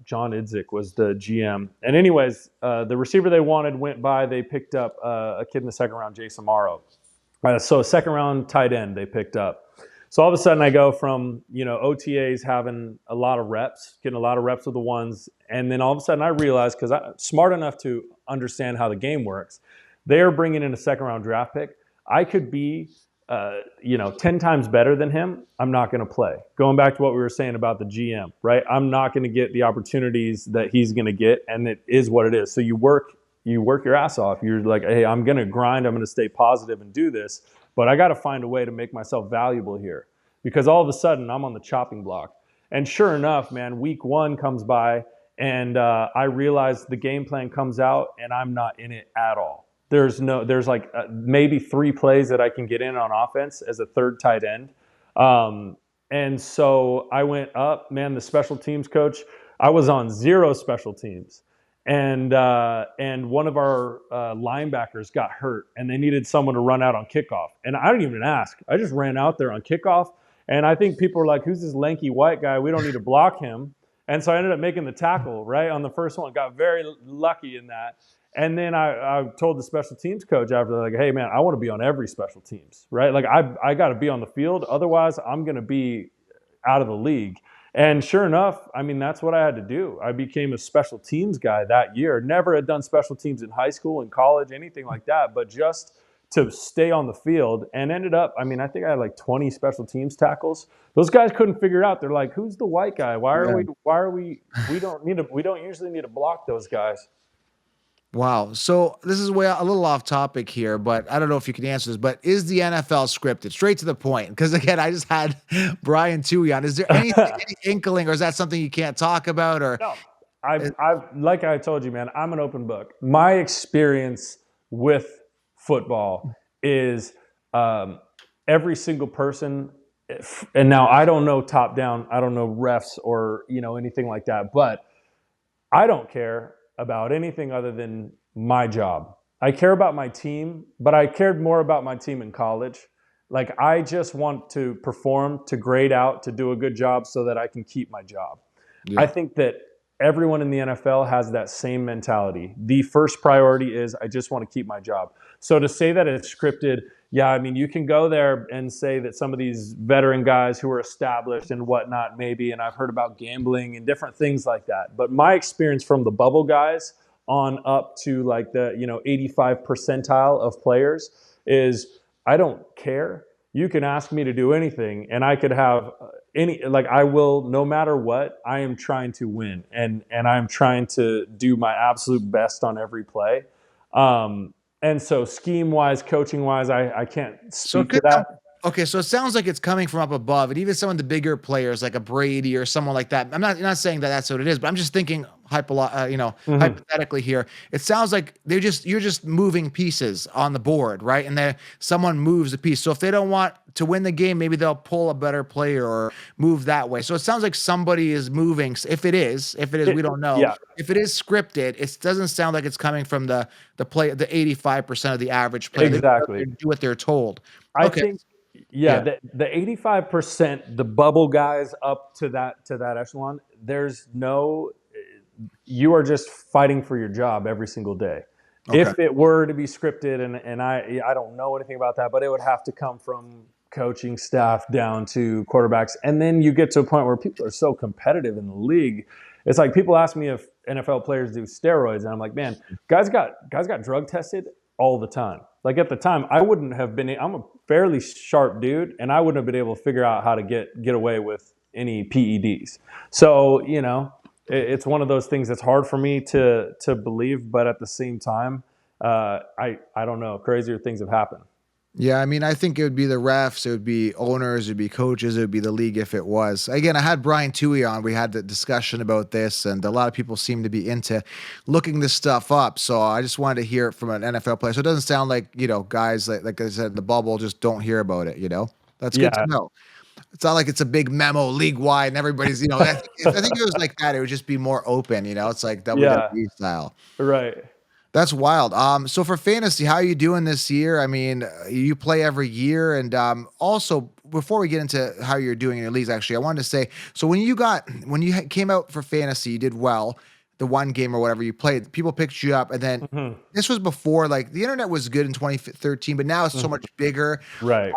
John Idzik was the GM. And anyways, the receiver they wanted went by. They picked up a kid in the second round, Jason Morrow. So a second round tight end they picked up. So all of a sudden I go from, OTAs having a lot of reps, getting a lot of reps with the ones. And then all of a sudden I realized, because I'm smart enough to understand how the game works, they're bringing in a second round draft pick. I could be, 10 times better than him. I'm not going to play. Going back to what we were saying about the GM, right? I'm not going to get the opportunities that he's going to get, and it is what it is. So you work your ass off. You're like, hey, I'm going to grind. I'm going to stay positive and do this, but I got to find a way to make myself valuable here, because all of a sudden I'm on the chopping block. And sure enough, man, week one comes by, and I realize the game plan comes out, and I'm not in it at all. There's like maybe 3 plays that I can get in on offense as a third tight end. And so I went up, man, the special teams coach, I was on 0 special teams. And one of our linebackers got hurt, and they needed someone to run out on kickoff. And I didn't even ask. I just ran out there on kickoff. And I think people were like, who's this lanky white guy? We don't need to block him. And so I ended up making the tackle, right, on the first one. Got very lucky in that. And then I told the special teams coach after, like, hey, man, I want to be on every special teams, right? Like, I got to be on the field. Otherwise, I'm going to be out of the league. And sure enough, I mean, that's what I had to do. I became a special teams guy that year. Never had done special teams in high school, in college, anything like that, but just to stay on the field, and ended up, I mean, I think I had like 20 special teams tackles. Those guys couldn't figure it out. They're like, who's the white guy? We don't usually need to block those guys. Wow. So this is way a little off topic here, but I don't know if you can answer this. But is the NFL scripted? Straight to the point. Because again, I just had Brian Toohey on. Is there anything, any inkling, or is that something you can't talk about? Or No, I've like I told you, man, I'm an open book. My experience with football is every single person, and now I don't know top down, I don't know refs or anything like that, but I don't care about anything other than my job. I care about my team, but I cared more about my team in college. Like, I just want to perform, to grade out, to do a good job so that I can keep my job. I yeah. think that everyone in the NFL has that same mentality. The first priority is, I just want to keep my job. So to say that it's scripted, yeah, I mean, you can go there and say that some of these veteran guys who are established and whatnot, maybe, and I've heard about gambling and different things like that. But my experience from the bubble guys on up to like the 85 percentile of players is, I don't care. You can ask me to do anything, and I could have I will, no matter what. I am trying to win, and I'm trying to do my absolute best on every play. And so scheme wise, coaching wise, I can't So it speak to could come. that. Okay, so it sounds like it's coming from up above, and even some of the bigger players like a Brady or someone like that. I'm not saying that that's what it is, but I'm just thinking Mm-hmm. hypothetically here. It sounds like you're just moving pieces on the board, right? And then someone moves a piece. So if they don't want to win the game, maybe they'll pull a better player or move that way. So it sounds like somebody is moving. If it is, we don't know. Yeah, If it is scripted, it doesn't sound like it's coming from the 85% of the average player. They exactly. do what they're told. I Okay. think, yeah, Yeah. the 85%, the bubble guys up to that echelon. There's no, you are just fighting for your job every single day. Okay. If it were to be scripted, and I don't know anything about that, but it would have to come from coaching staff down to quarterbacks, and then you get to a point where people are so competitive in the league. It's like, people ask me if NFL players do steroids, and I'm like, man, guys got drug tested all the time. Like, at the time, I wouldn't have been. I'm a fairly sharp dude, and I wouldn't have been able to figure out how to get away with any PEDs. So it's one of those things that's hard for me to believe, but at the same time, I don't know. Crazier things have happened. Yeah, I mean, I think it would be the refs, it would be owners, it would be coaches, it would be the league if it was. Again, I had Brian Toohey on. We had the discussion about this, and a lot of people seem to be into looking this stuff up. So I just wanted to hear it from an NFL player. So it doesn't sound like, guys like I said, the bubble just don't hear about it. That's good to Yeah, know. It's not like it's a big memo league wide and everybody's. I think if it was like that, it would just be more open. It's like yeah, WWE style. right. That's wild. So for fantasy, how are you doing this year? I mean, you play every year, and also before we get into how you're doing in your leagues, actually, I wanted to say, so when you came out for fantasy, you did well, the one game or whatever you played, people picked you up, and then Hmm. this was before like the internet was good in 2013, but now it's so much Hmm. bigger. Right.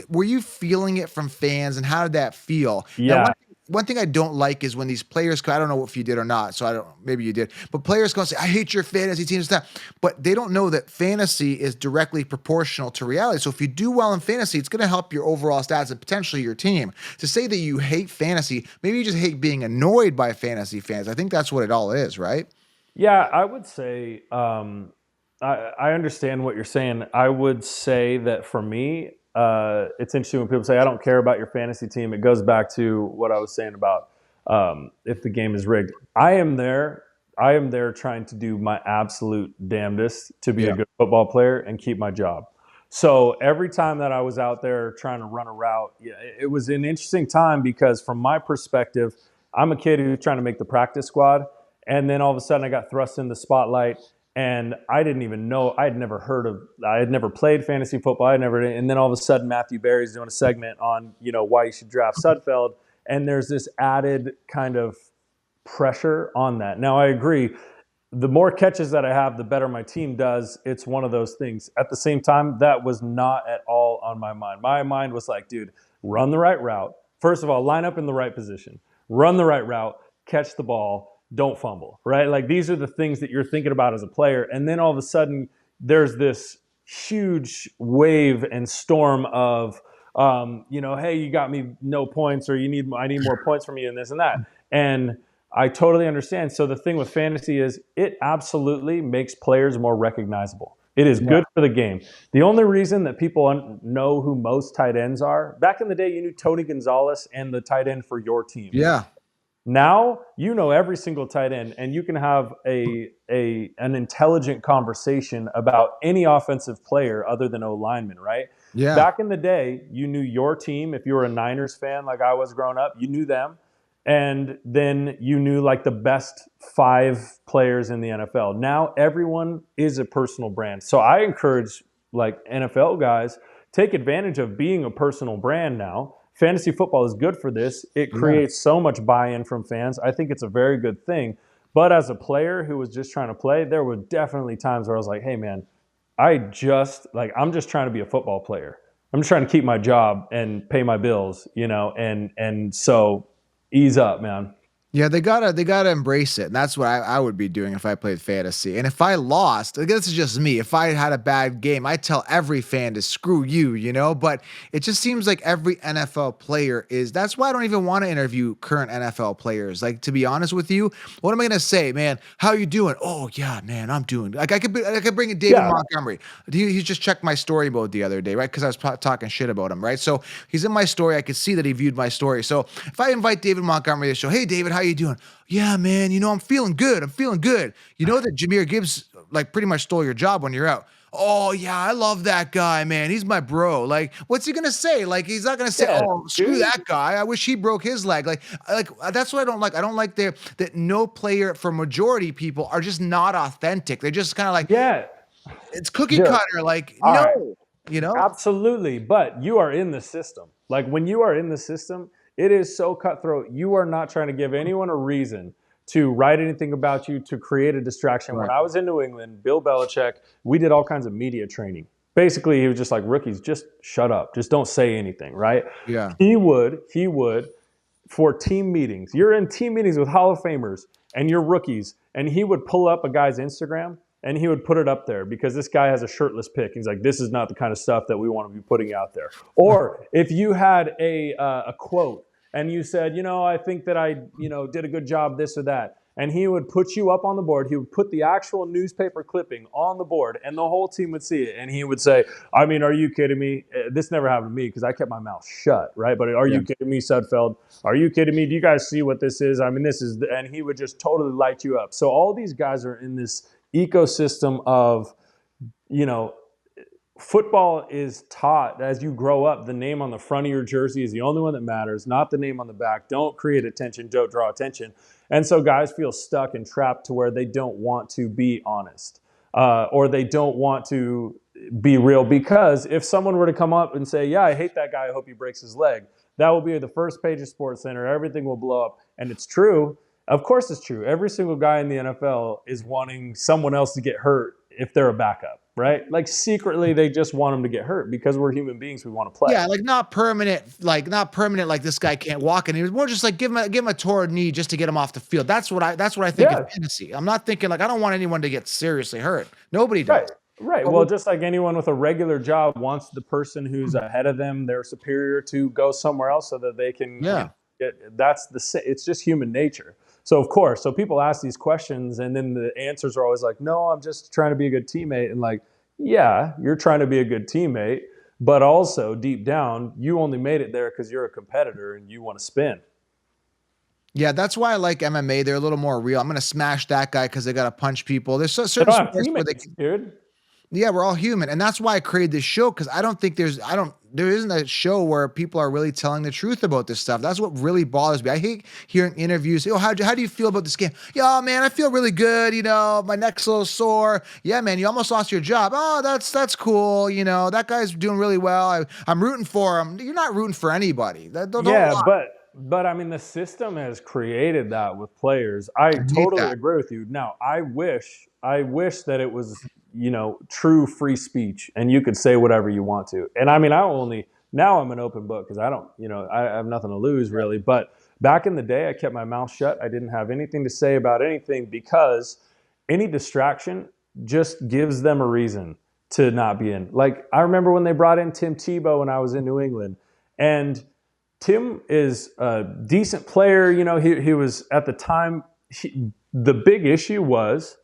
Were you feeling it from fans, and how did that feel? Now, Yeah. one thing I don't like is when these players, I don't know if you did or not, so I don't, maybe you did, but players go and say, I hate your fantasy team and stuff, but they don't know that fantasy is directly proportional to reality. So if you do well in fantasy, it's going to help your overall stats and potentially your team. To say that you hate fantasy, maybe you just hate being annoyed by fantasy fans. I think that's what it all is, right? Yeah, I would say I understand what you're saying. I would say that for me, it's interesting when people say I don't care about your fantasy team. It goes back to what I was saying about if the game is rigged. I am there. I am there trying to do my absolute damnedest to be a Yeah. good football player and keep my job. So every time that I was out there trying to run a route, yeah, it was an interesting time because from my perspective, I'm a kid who's trying to make the practice squad. And then all of a sudden I got thrust in the spotlight and I didn't even know, I had never played fantasy football. And then all of a sudden Matthew Berry's doing a segment on, why you should draft Sudfeld. And there's this added kind of pressure on that. Now I agree. The more catches that I have, the better my team does. It's one of those things. At the same time, that was not at all on my mind. My mind was like, dude, run the right route. First of all, line up in the right position, run the right route, catch the ball, don't fumble, right? Like these are the things that you're thinking about as a player. And then all of a sudden, there's this huge wave and storm of, hey, you got me no points, or I need more points from you, and this and that. And I totally understand. So the thing with fantasy is it absolutely makes players more recognizable. It is Yeah. good for the game. The only reason that people know who most tight ends are, back in the day, you knew Tony Gonzalez and the tight end for your team. Yeah. Now you know every single tight end, and you can have an intelligent conversation about any offensive player other than O lineman, right? Yeah. Back in the day, you knew your team. If you were a Niners fan, like I was growing up, you knew them, and then you knew like the best five players in the NFL. Now everyone is a personal brand. So I encourage like NFL guys take advantage of being a personal brand now. Fantasy football is good for this. It Yeah. creates so much buy-in from fans. I think it's a very good thing. But as a player who was just trying to play, there were definitely times where I was like, "Hey man, I'm just trying to be a football player. I'm just trying to keep my job and pay my bills, and so ease up, man." Yeah, they gotta embrace it, and that's what I would be doing if I played fantasy. And if I lost, like, this is just me. If I had a bad game, I tell every fan to screw you, you know. But it just seems like every NFL player is. That's why I don't even want to interview current NFL players. Like, to be honest with you, what am I gonna say, man? How you doing? Oh yeah, man, I'm doing. Like I could bring in David Yeah, Montgomery. He just checked my story mode the other day, right? Because I was talking shit about him, right? So he's in my story. I could see that he viewed my story. So if I invite David Montgomery to the show, hey David, how you doing? Yeah, man, I'm feeling good. I'm feeling good. You know that Jameer Gibbs like pretty much stole your job when you're out. Oh yeah, I love that guy, man. He's my bro. Like, what's he gonna say? Like, he's not gonna say, yeah, "Oh, screw dude. that guy. I wish he broke his leg." Like that's what I don't like. I don't like that no player for majority people are just not authentic. They're just kind of like Yeah, it's cookie dude. cutter. Like, All no, right. you know? Absolutely. But you are in the system. Like when you are in the system, it is so cutthroat. You are not trying to give anyone a reason to write anything about you to create a distraction. When Right. I was in New England, Bill Belichick, we did all kinds of media training. Basically, he was just like, rookies, just shut up. Just don't say anything, right? Yeah. He would for team meetings. You're in team meetings with Hall of Famers and you're rookies, and he would pull up a guy's Instagram and he would put it up there because this guy has a shirtless pic. He's like, this is not the kind of stuff that we want to be putting out there. Or if you had a quote and you said, I think that I, did a good job, this or that. And he would put you up on the board. He would put the actual newspaper clipping on the board, and the whole team would see it. And he would say, I mean, are you kidding me? This never happened to me because I kept my mouth shut, right? But are Yeah. you kidding me, Sudfeld? Are you kidding me? Do you guys see what this is? I mean, and he would just totally light you up. So all these guys are in this ecosystem of, you know, football is taught as you grow up. The name on the front of your jersey is the only one that matters, not the name on the back. Don't create attention, don't draw attention. And so guys feel stuck and trapped to where they don't want to be honest. or they don't want to be real. Because if someone were to come up and say, yeah, I hate that guy, I hope he breaks his leg, that will be the first page of Sports Center. Everything will blow up. And it's true. Of course it's true. Every single guy in the NFL is wanting someone else to get hurt if they're a backup, right? Like secretly they just want them to get hurt because we're human beings. We want to play. Yeah, like not permanent, like this guy can't walk, and he was more just like give him a torn knee just to get him off the field. That's what I think in Yeah, fantasy. I'm not thinking like I don't want anyone to get seriously hurt. Nobody right. does. Right. But Well, just like anyone with a regular job wants the person who's ahead of them, their superior, to go somewhere else so that they can, yeah. it's just human nature. So of course, so people ask these questions and then the answers are always like, no, I'm just trying to be a good teammate. And like, yeah, you're trying to be a good teammate, but also deep down, you only made it there because you're a competitor and you want to spin. Yeah, that's why I like MMA. They're a little more real. I'm gonna smash that guy because they gotta punch people. There's They certain don't have sports where they teammates, dude. yeah, we're all human. And that's why I created this show because I don't think there isn't a show where people are really telling the truth about this stuff. That's what really bothers me. I hate hearing interviews. Oh, how do you feel about this game? Yeah, man, I feel really good. My neck's a little sore. Yeah, man, you almost lost your job. Oh, that's cool. That guy's doing really well. I'm rooting for him. You're not rooting for anybody. Don't Yeah, lie. but I mean the system has created that with players. I I hate totally that. agree with you. Now, I wish that it was, true free speech and you could say whatever you want to. And I mean, now I'm an open book because I don't, I have nothing to lose really. But back in the day, I kept my mouth shut. I didn't have anything to say about anything because any distraction just gives them a reason to not be in. Like I remember when they brought in Tim Tebow when I was in New England, and Tim is a decent player. He was at the time. The big issue was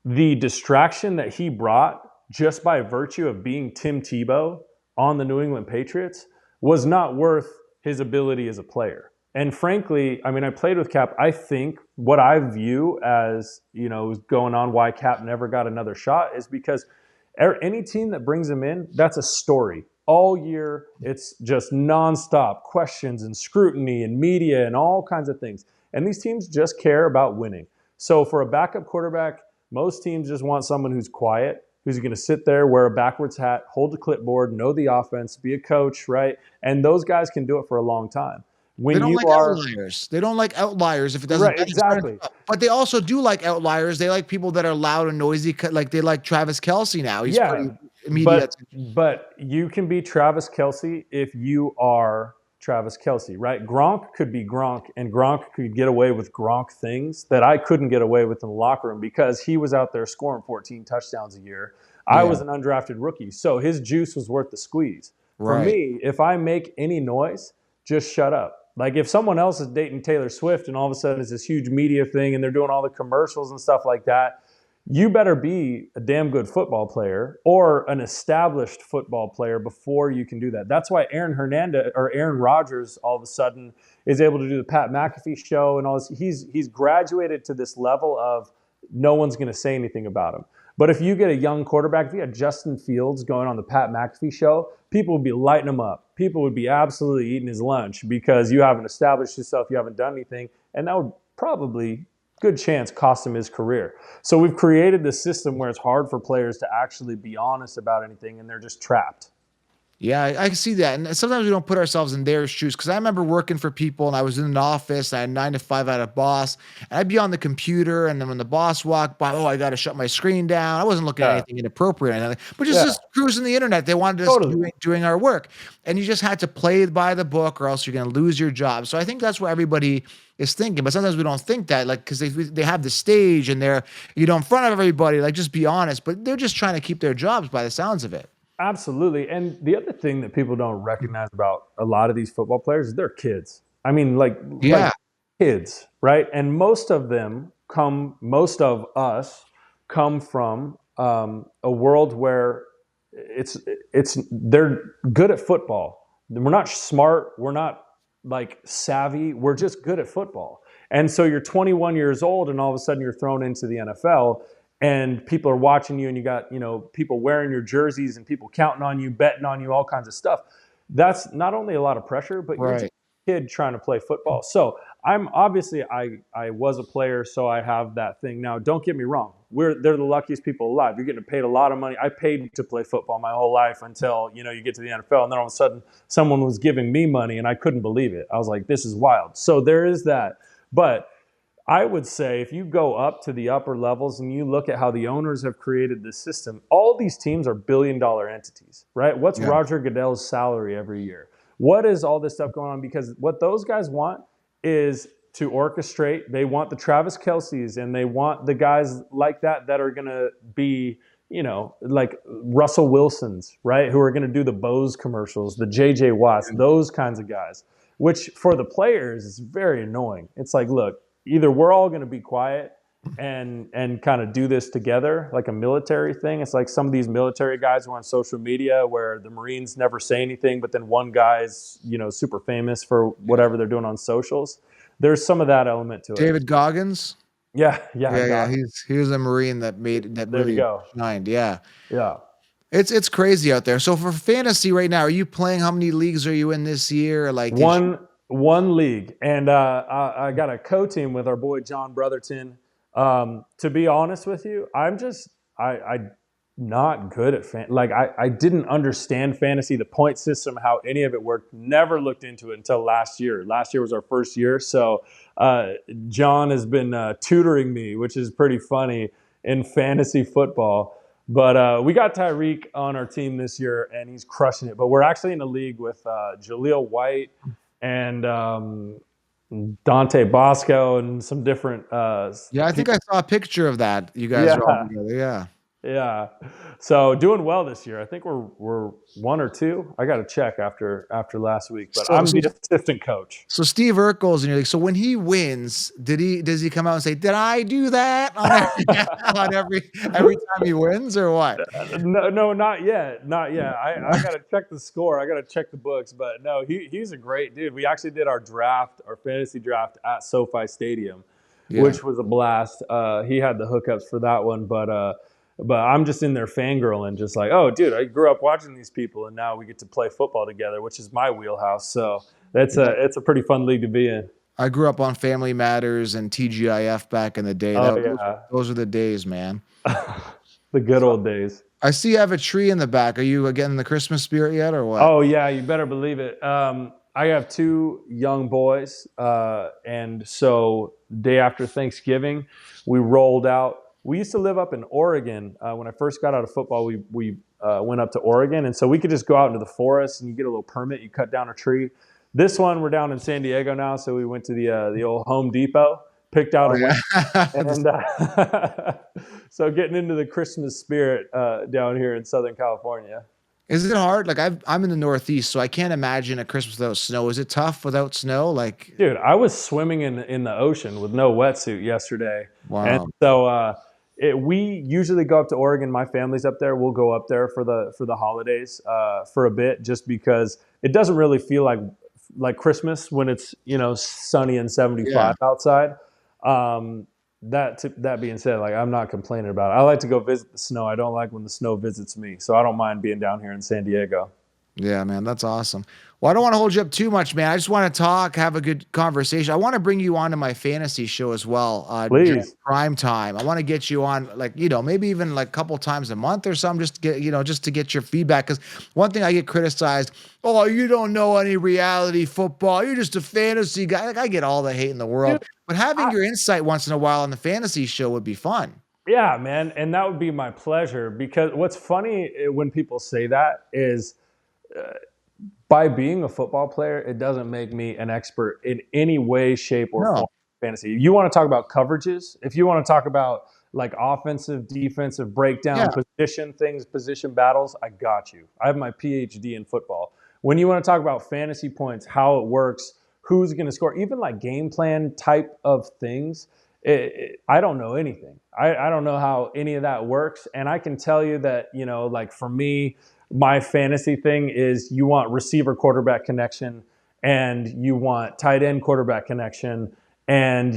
the distraction that he brought just by virtue of being Tim Tebow on the New England Patriots was not worth his ability as a player. And frankly, I mean, I played with Cap. I think what I view as, going on why Cap never got another shot is because any team that brings him in, that's a story. All year, it's just nonstop questions and scrutiny and media and all kinds of things. And these teams just care about winning. So for a backup quarterback, most teams just want someone who's quiet, who's going to sit there, wear a backwards hat, hold a clipboard, know the offense, be a coach, right? And those guys can do it for a long time. They When don't you like are outliers. They don't like outliers if it doesn't right, benefit certain exactly. stuff. But they also do like outliers. They like people that are loud and noisy. Like they like Travis Kelce now. He's pretty Yeah, immediate. but you can be Travis Kelce if you are Travis Kelce, right? Gronk could be Gronk, and Gronk could get away with Gronk things that I couldn't get away with in the locker room because he was out there scoring 14 touchdowns a year. I Yeah, was an undrafted rookie, so his juice was worth the squeeze. For right. me, if I make any noise, just shut up. Like if someone else is dating Taylor Swift and all of a sudden it's this huge media thing and they're doing all the commercials and stuff like that, you better be a damn good football player or an established football player before you can do that. That's why Aaron Hernandez or Aaron Rodgers all of a sudden is able to do the Pat McAfee show and all this. He's graduated to this level of no one's going to say anything about him. But if you get a young quarterback, if you had Justin Fields going on the Pat McAfee show, people would be lighting him up. People would be absolutely eating his lunch because you haven't established yourself, you haven't done anything, and that would probably good chance cost him his career. So we've created this system where it's hard for players to actually be honest about anything and they're just trapped. Yeah, I can see that. And sometimes we don't put ourselves in their shoes. Cause I remember working for people and I was in an office, I had 9 to 5, I had a boss, and I'd be on the computer. And then when the boss walked by, oh, I got to shut my screen down. I wasn't looking at Yeah. anything inappropriate or anything, but just, Yeah. just cruising the internet. They wanted us Totally. doing our work. And you just had to play by the book or else you're going to lose your job. So I think that's what everybody is thinking. But sometimes we don't think that, like, cause they have the stage and they're, in front of everybody, like, just be honest, but they're just trying to keep their jobs by the sounds of it. Absolutely. And the other thing that people don't recognize about a lot of these football players is they're kids. I mean, like Yeah. kids, right? And most of us come from a world where they're good at football. We're not smart. We're not like savvy. We're just good at football. And so you're 21 years old, and all of a sudden you're thrown into the NFL, and people are watching you, and you got people wearing your jerseys, and people counting on you, betting on you, all kinds of stuff. That's not only a lot of pressure, but you're just Right. a kid trying to play football. So I'm obviously I was a player, so I have that thing. Now, don't get me wrong. they're the luckiest people alive. You're getting paid a lot of money. I paid to play football my whole life until, you get to the NFL, and then all of a sudden someone was giving me money and I couldn't believe it. I was like, this is wild. So there is that. But I would say if you go up to the upper levels and you look at how the owners have created this system, all these teams are billion-dollar entities, right? What's Yeah. Roger Goodell's salary every year? What is all this stuff going on? Because what those guys want is to orchestrate. They want the Travis Kelce's and they want the guys like that are going to be, like Russell Wilson's, right? Who are going to do the Bose commercials, the JJ Watts, those kinds of guys, which for the players is very annoying. It's like, look, either we're all going to be quiet and kind of do this together like a military thing. It's like some of these military guys who are on social media where the Marines never say anything, but then one guy's, super famous for whatever they're doing on socials. There's some of that element to it. David Goggins. Yeah, Yeah. He was a Marine that there you really go. shined. Yeah. Yeah. It's crazy out there. So for fantasy right now, are you playing? How many leagues are you in this year? Like One league, and I got a co-team with our boy John Brotherton. To be honest with you, I not good at I didn't understand fantasy, the point system, how any of it worked. Never looked into it until last year. Last year was our first year, so John has been tutoring me, which is pretty funny in fantasy football. But we got Tyreek on our team this year, and he's crushing it. But we're actually in a league with Jaleel White and Dante Bosco and some different. Yeah, I think I saw a picture of that. You guys are all together. Yeah. Yeah. So doing well this year. I think we're 1 or 2. I got to check after last week, but I'm the assistant coach. So Steve Urkel's in your league. So when he wins, does he come out and say, "Did I do that on every time he wins," or what? No, not yet. Not yet. I got to check the score. I got to check the books, but no, he's a great dude. We actually did our fantasy draft at SoFi Stadium, which was a blast. He had the hookups for that one, but I'm just in there fangirling, just like, oh, dude, I grew up watching these people, and now we get to play football together, which is my wheelhouse. So it's a pretty fun league to be in. I grew up on Family Matters and TGIF back in the day. Those are the days, man. The good old days. I see you have a tree in the back. Are you getting in the Christmas spirit yet, or what? Oh yeah, you better believe it. I have 2 young boys, and so day after Thanksgiving, we rolled out. We used to live up in Oregon. When I first got out of football, we went up to Oregon, and so we could just go out into the forest and you get a little permit. You cut down a tree. This one, we're down in San Diego now, so we went to the old Home Depot, picked out and so getting into the Christmas spirit down here in Southern California. Is it hard? Like I'm in the Northeast, so I can't imagine a Christmas without snow. Is it tough without snow? Like, dude, I was swimming in the ocean with no wetsuit yesterday. Wow. And so we usually go up to Oregon. My family's up there. We'll go up there for the holidays for a bit, just because it doesn't really feel like Christmas when it's sunny and 75 outside. That being said, like, I'm not complaining about it. I like to go visit the snow. I don't like when the snow visits me, so I don't mind being down here in San Diego. Yeah, man, that's awesome. Well, I don't want to hold you up too much, man. I just want to talk, have a good conversation. I want to bring you on to my fantasy show as well. Please. Prime time. I want to get you on, like, maybe even like a couple times a month or something, just to get, just to get your feedback. Because one thing I get criticized, oh, you don't know any reality football. You're just a fantasy guy. Like, I get all the hate in the world. Dude, but having your insight once in a while on the fantasy show would be fun. Yeah, man. And that would be my pleasure, because what's funny when people say that is, by being a football player, it doesn't make me an expert in any way, shape, or form of fantasy. You want to talk about coverages? If you want to talk about like offensive, defensive breakdown, position battles, I got you. I have my PhD in football. When you want to talk about fantasy points, how it works, who's going to score, even like game plan type of things, I don't know anything. I don't know how any of that works. And I can tell you that, like for me, my fantasy thing is you want receiver quarterback connection, and you want tight end quarterback connection. And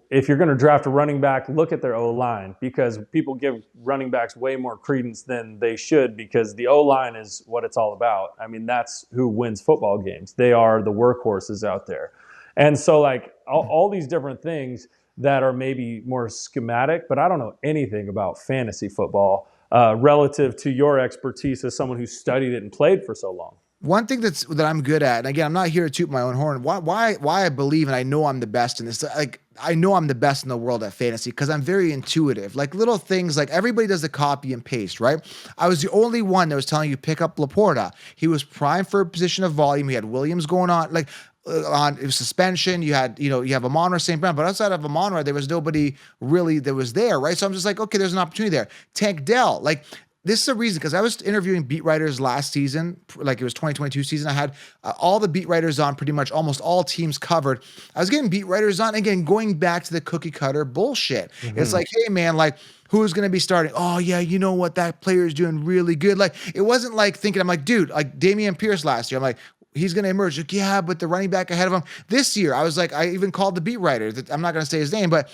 if you're going to draft a running back, look at their O-line, because people give running backs way more credence than they should, because the O-line is what it's all about. I mean, that's who wins football games. They are the workhorses out there. And so like all these different things, that are maybe more schematic, but I don't know anything about fantasy football relative to your expertise as someone who studied it and played for so long. One thing that I'm good at, and again, I'm not here to toot my own horn. Why I believe and I know I'm the best in this. Like I know I'm the best in the world at fantasy because I'm very intuitive. Like little things, like everybody does the copy and paste, right? I was the only one that was telling you pick up Laporta. He was prime for a position of volume. He had Williams going on, like on it was suspension. You had, you have Amon-Ra St. Brown, but outside of Amon-Ra, there was nobody really that was there, right? So I'm just like, okay, there's an opportunity there. Tank Dell, like this is a reason because I was interviewing beat writers last season, like it was 2022 season. I had all the beat writers on, pretty much almost all teams covered. I was getting beat writers on again, going back to the cookie cutter bullshit. It's Mm-hmm. like, hey man, like who's going to be starting? Oh yeah, you know what? That player is doing really good. Like it wasn't like thinking, I'm like, dude, like Damian Pierce last year. I'm like, he's going to emerge. Like, yeah, but the running back ahead of him this year, I was like, I even called the beat writer. I'm not going to say his name, but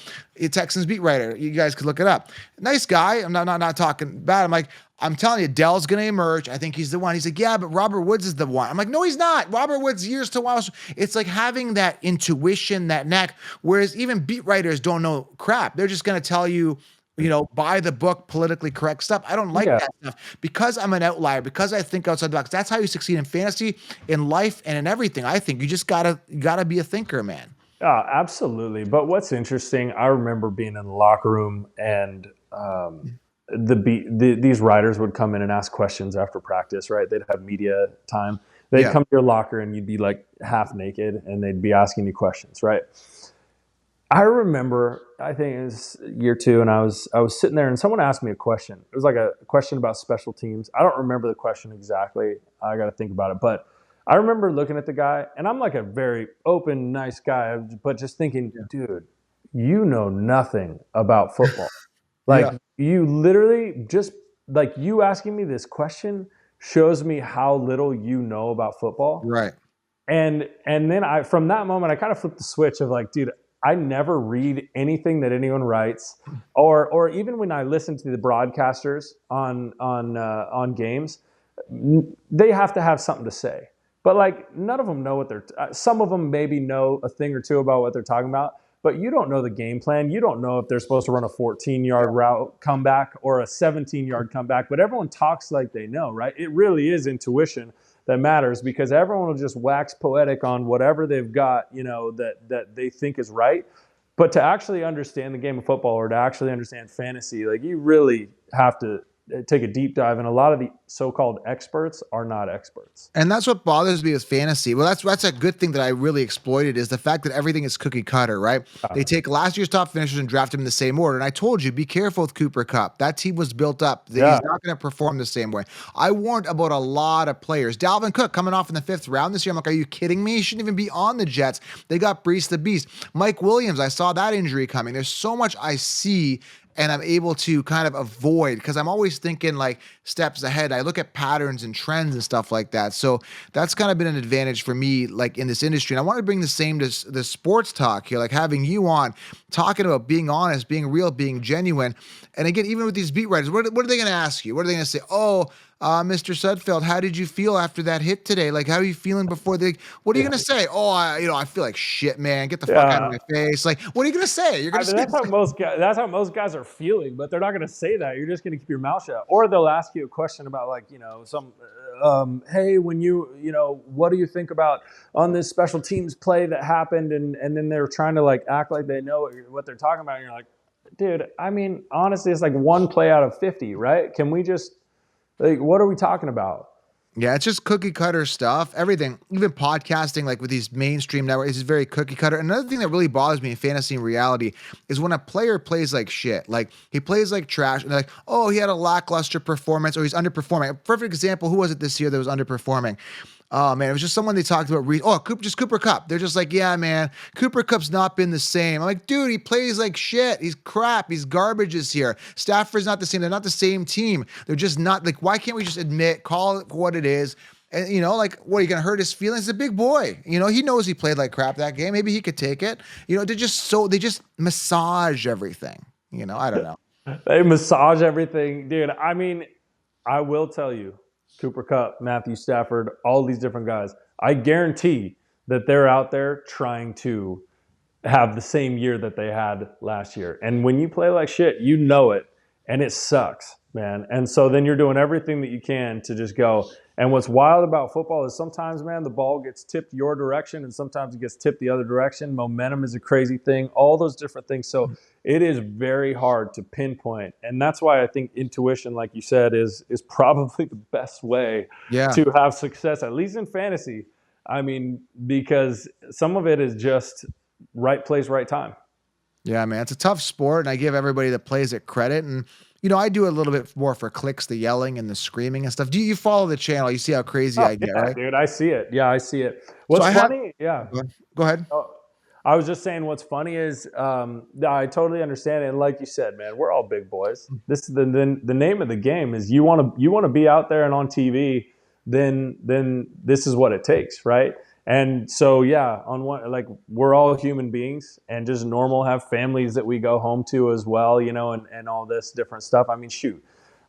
Texans beat writer. You guys could look it up. Nice guy. I'm not talking bad. I'm like, I'm telling you, Dell's going to emerge. I think he's the one. He's like, yeah, but Robert Woods is the one. I'm like, no, he's not. Robert Woods years to while. It's like having that intuition, that knack. Whereas even beat writers don't know crap. They're just going to tell you, by the book, politically correct stuff. I don't like Yeah. that stuff because I'm an outlier, because I think outside the box. That's how you succeed in fantasy, in life, and in everything. I think you just gotta be a thinker, man. Absolutely. But what's interesting, I remember being in the locker room and these writers would come in and ask questions after practice, right? They'd have media time. They'd Yeah. come to your locker and you'd be like half naked and they'd be asking you questions, right? I remember, I think it was year two, and I was sitting there, and someone asked me a question. It was like a question about special teams. I don't remember the question exactly. I got to think about it, but I remember looking at the guy, and I'm like a very open, nice guy, but just thinking, Yeah. dude, you know nothing about football. Like Yeah. you literally just like you asking me this question shows me how little you know about football. Right. And then I from that moment I kind of flipped the switch of like, dude, I never read anything that anyone writes, or even when I listen to the broadcasters on games, they have to have something to say. But like none of them know what they're. Some of them maybe know a thing or two about what they're talking about, but you don't know the game plan. You don't know if they're supposed to run a 14-yard route comeback or a 17-yard comeback. But everyone talks like they know, right? It really is intuition that matters because everyone will just wax poetic on whatever they've got, that they think is right. But to actually understand the game of football or to actually understand fantasy, like you really have to take a deep dive. And a lot of the so-called experts are not experts. And that's what bothers me with fantasy. Well, that's a good thing that I really exploited is the fact that everything is cookie cutter, right? They take last year's top finishers and draft them in the same order. And I told you, be careful with Cooper Kupp. That team was built up. Yeah. He's not going to perform the same way. I warned about a lot of players. Dalvin Cook coming off in the 5th round this year. I'm like, are you kidding me? He shouldn't even be on the Jets. They got Brees the Beast. Mike Williams, I saw that injury coming. There's so much I see and I'm able to kind of avoid because I'm always thinking like steps ahead. I look at patterns and trends and stuff like that. So that's kind of been an advantage for me, like in this industry. And I want to bring the same to the sports talk here, like having you on, talking about being honest, being real, being genuine. And again, even with these beat writers, what are they going to ask you? What are they going to say? Oh, Mr. Sudfeld, how did you feel after that hit today? Like, how are you feeling before the? What are you Yeah. gonna say? Oh, I feel like shit, man. Get the fuck out of Yeah. my face. Like, what are you gonna say? You're I gonna mean, say, that's how most guys are feeling, but they're not going to say that. You're just going to keep your mouth shut, or they'll ask you a question about like some, hey, when what do you think about on this special teams play that happened, and then they're trying to like act like they know what they're talking about, and you're like, dude, I mean, honestly, it's like one play out of 50, right? Can we just like, what are we talking about? yeah, it's just cookie cutter stuff. Everything, even podcasting, like with these mainstream networks, is very cookie cutter. Another thing that really bothers me in fantasy and reality is when a player plays like shit. Like he plays like trash, and they're like, oh, he had a lackluster performance, or he's underperforming. A perfect example: who was it this year that was underperforming? Oh man, it was just someone they talked about. Cooper Cup. They're just like, yeah, man, Cooper Cup's not been the same. I'm like, dude, he plays like shit. He's crap. He's garbage this year. Stafford's not the same. They're not the same team. They're just not like. Why can't we just call it what it is? And like, what are you gonna hurt his feelings? He's a big boy. He knows he played like crap that game. Maybe he could take it. They just massage everything. I don't know. They massage everything, dude. I mean, I will tell you, Cooper Kupp, Matthew Stafford, all these different guys. I guarantee that they're out there trying to have the same year that they had last year. And when you play like shit, you know it, and it sucks, man. And so then you're doing everything that you can to just go. And what's wild about football is sometimes, man, the ball gets tipped your direction and sometimes it gets tipped the other direction. Momentum is a crazy thing, all those different things. So it is very hard to pinpoint. And that's why I think intuition, like you said, is probably the best way Yeah. to have success, at least in fantasy. I mean, because some of it is just right place, right time. Yeah, man, it's a tough sport, and I give everybody that plays it credit. And I do a little bit more for clicks, the yelling and the screaming and stuff. Do you follow the channel? You see how crazy Oh I get, yeah, right? dude, I see it. Yeah, I see it. So What's I have. funny? Yeah. Go ahead. Oh, I was just saying, what's funny is I totally understand it. And like you said, man, we're all big boys. This is the name of the game is you want to be out there and on TV. Then this is what it takes, right? And so yeah, on one like we're all human beings and just normal, have families that we go home to as well, and all this different stuff. I mean, shoot,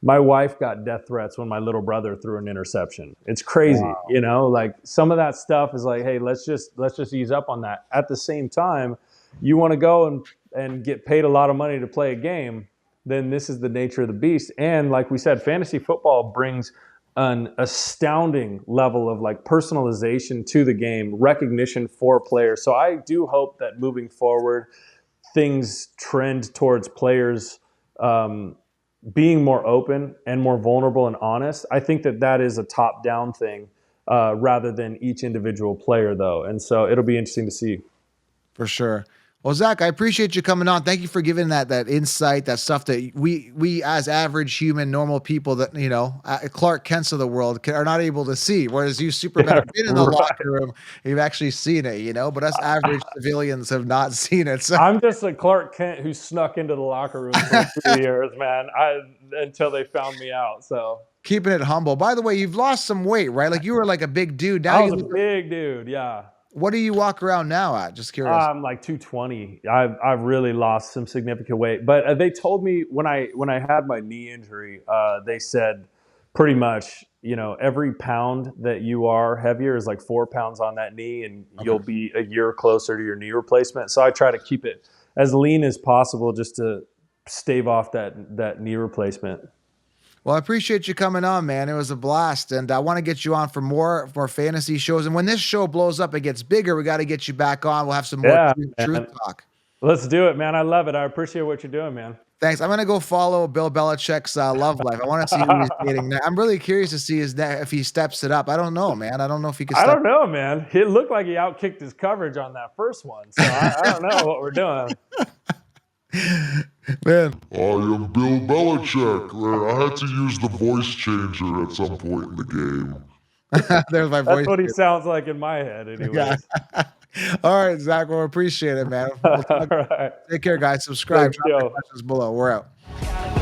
my wife got death threats when my little brother threw an interception. It's crazy, Wow. like some of that stuff is like, hey, let's just ease up on that. At the same time, you want to go and get paid a lot of money to play a game, then this is the nature of the beast. And like we said, fantasy football brings an astounding level of like personalization to the game, recognition for players. So I do hope that moving forward, things trend towards players being more open and more vulnerable and honest. I think that is a top-down thing rather than each individual player, though. And so it'll be interesting to see. For sure. Well, Zach, I appreciate you coming on. Thank you for giving that insight, that stuff that we as average human, normal people that Clark Kents of the world are not able to see. Whereas you, Superman, Yeah, have been in the right. locker room, you've actually seen it. But us average civilians have not seen it. So I'm just a Clark Kent who snuck into the locker room for a few years, man. Until they found me out. So keeping it humble. By the way, you've lost some weight, right? Like you were like a big dude. Now I was you a look. big dude. Yeah. What do you walk around now at? Just curious. I'm like 220. I've really lost some significant weight. But they told me when I had my knee injury, they said pretty much every pound that you are heavier is like 4 pounds on that knee, and Okay. you'll be a year closer to your knee replacement. So I try to keep it as lean as possible just to stave off that knee replacement. Well, I appreciate you coming on, man. It was a blast, and I want to get you on for more fantasy shows. And when this show blows up, it gets bigger. We got to get you back on. We'll have some more Yeah, truth man. talk. Let's do it, man. I love it. I appreciate what you're doing, man. Thanks. I'm gonna go follow Bill Belichick's love life. I want to see who he's dating now. I'm really curious to see if he steps it up. I don't know, man. I don't know if he can I step. don't know, man. It looked like he outkicked his coverage on that first one. So I don't know what we're doing. Man, I am Bill Belichick. I had to use the voice changer at some point in the game. there's my That's voice. what he sounds like in my head, Yeah. anyways. All right, Zach. Well, appreciate it, man. We'll All talk. right. Take care, guys. Subscribe. Thanks, Drop your Joe. questions below. We're out.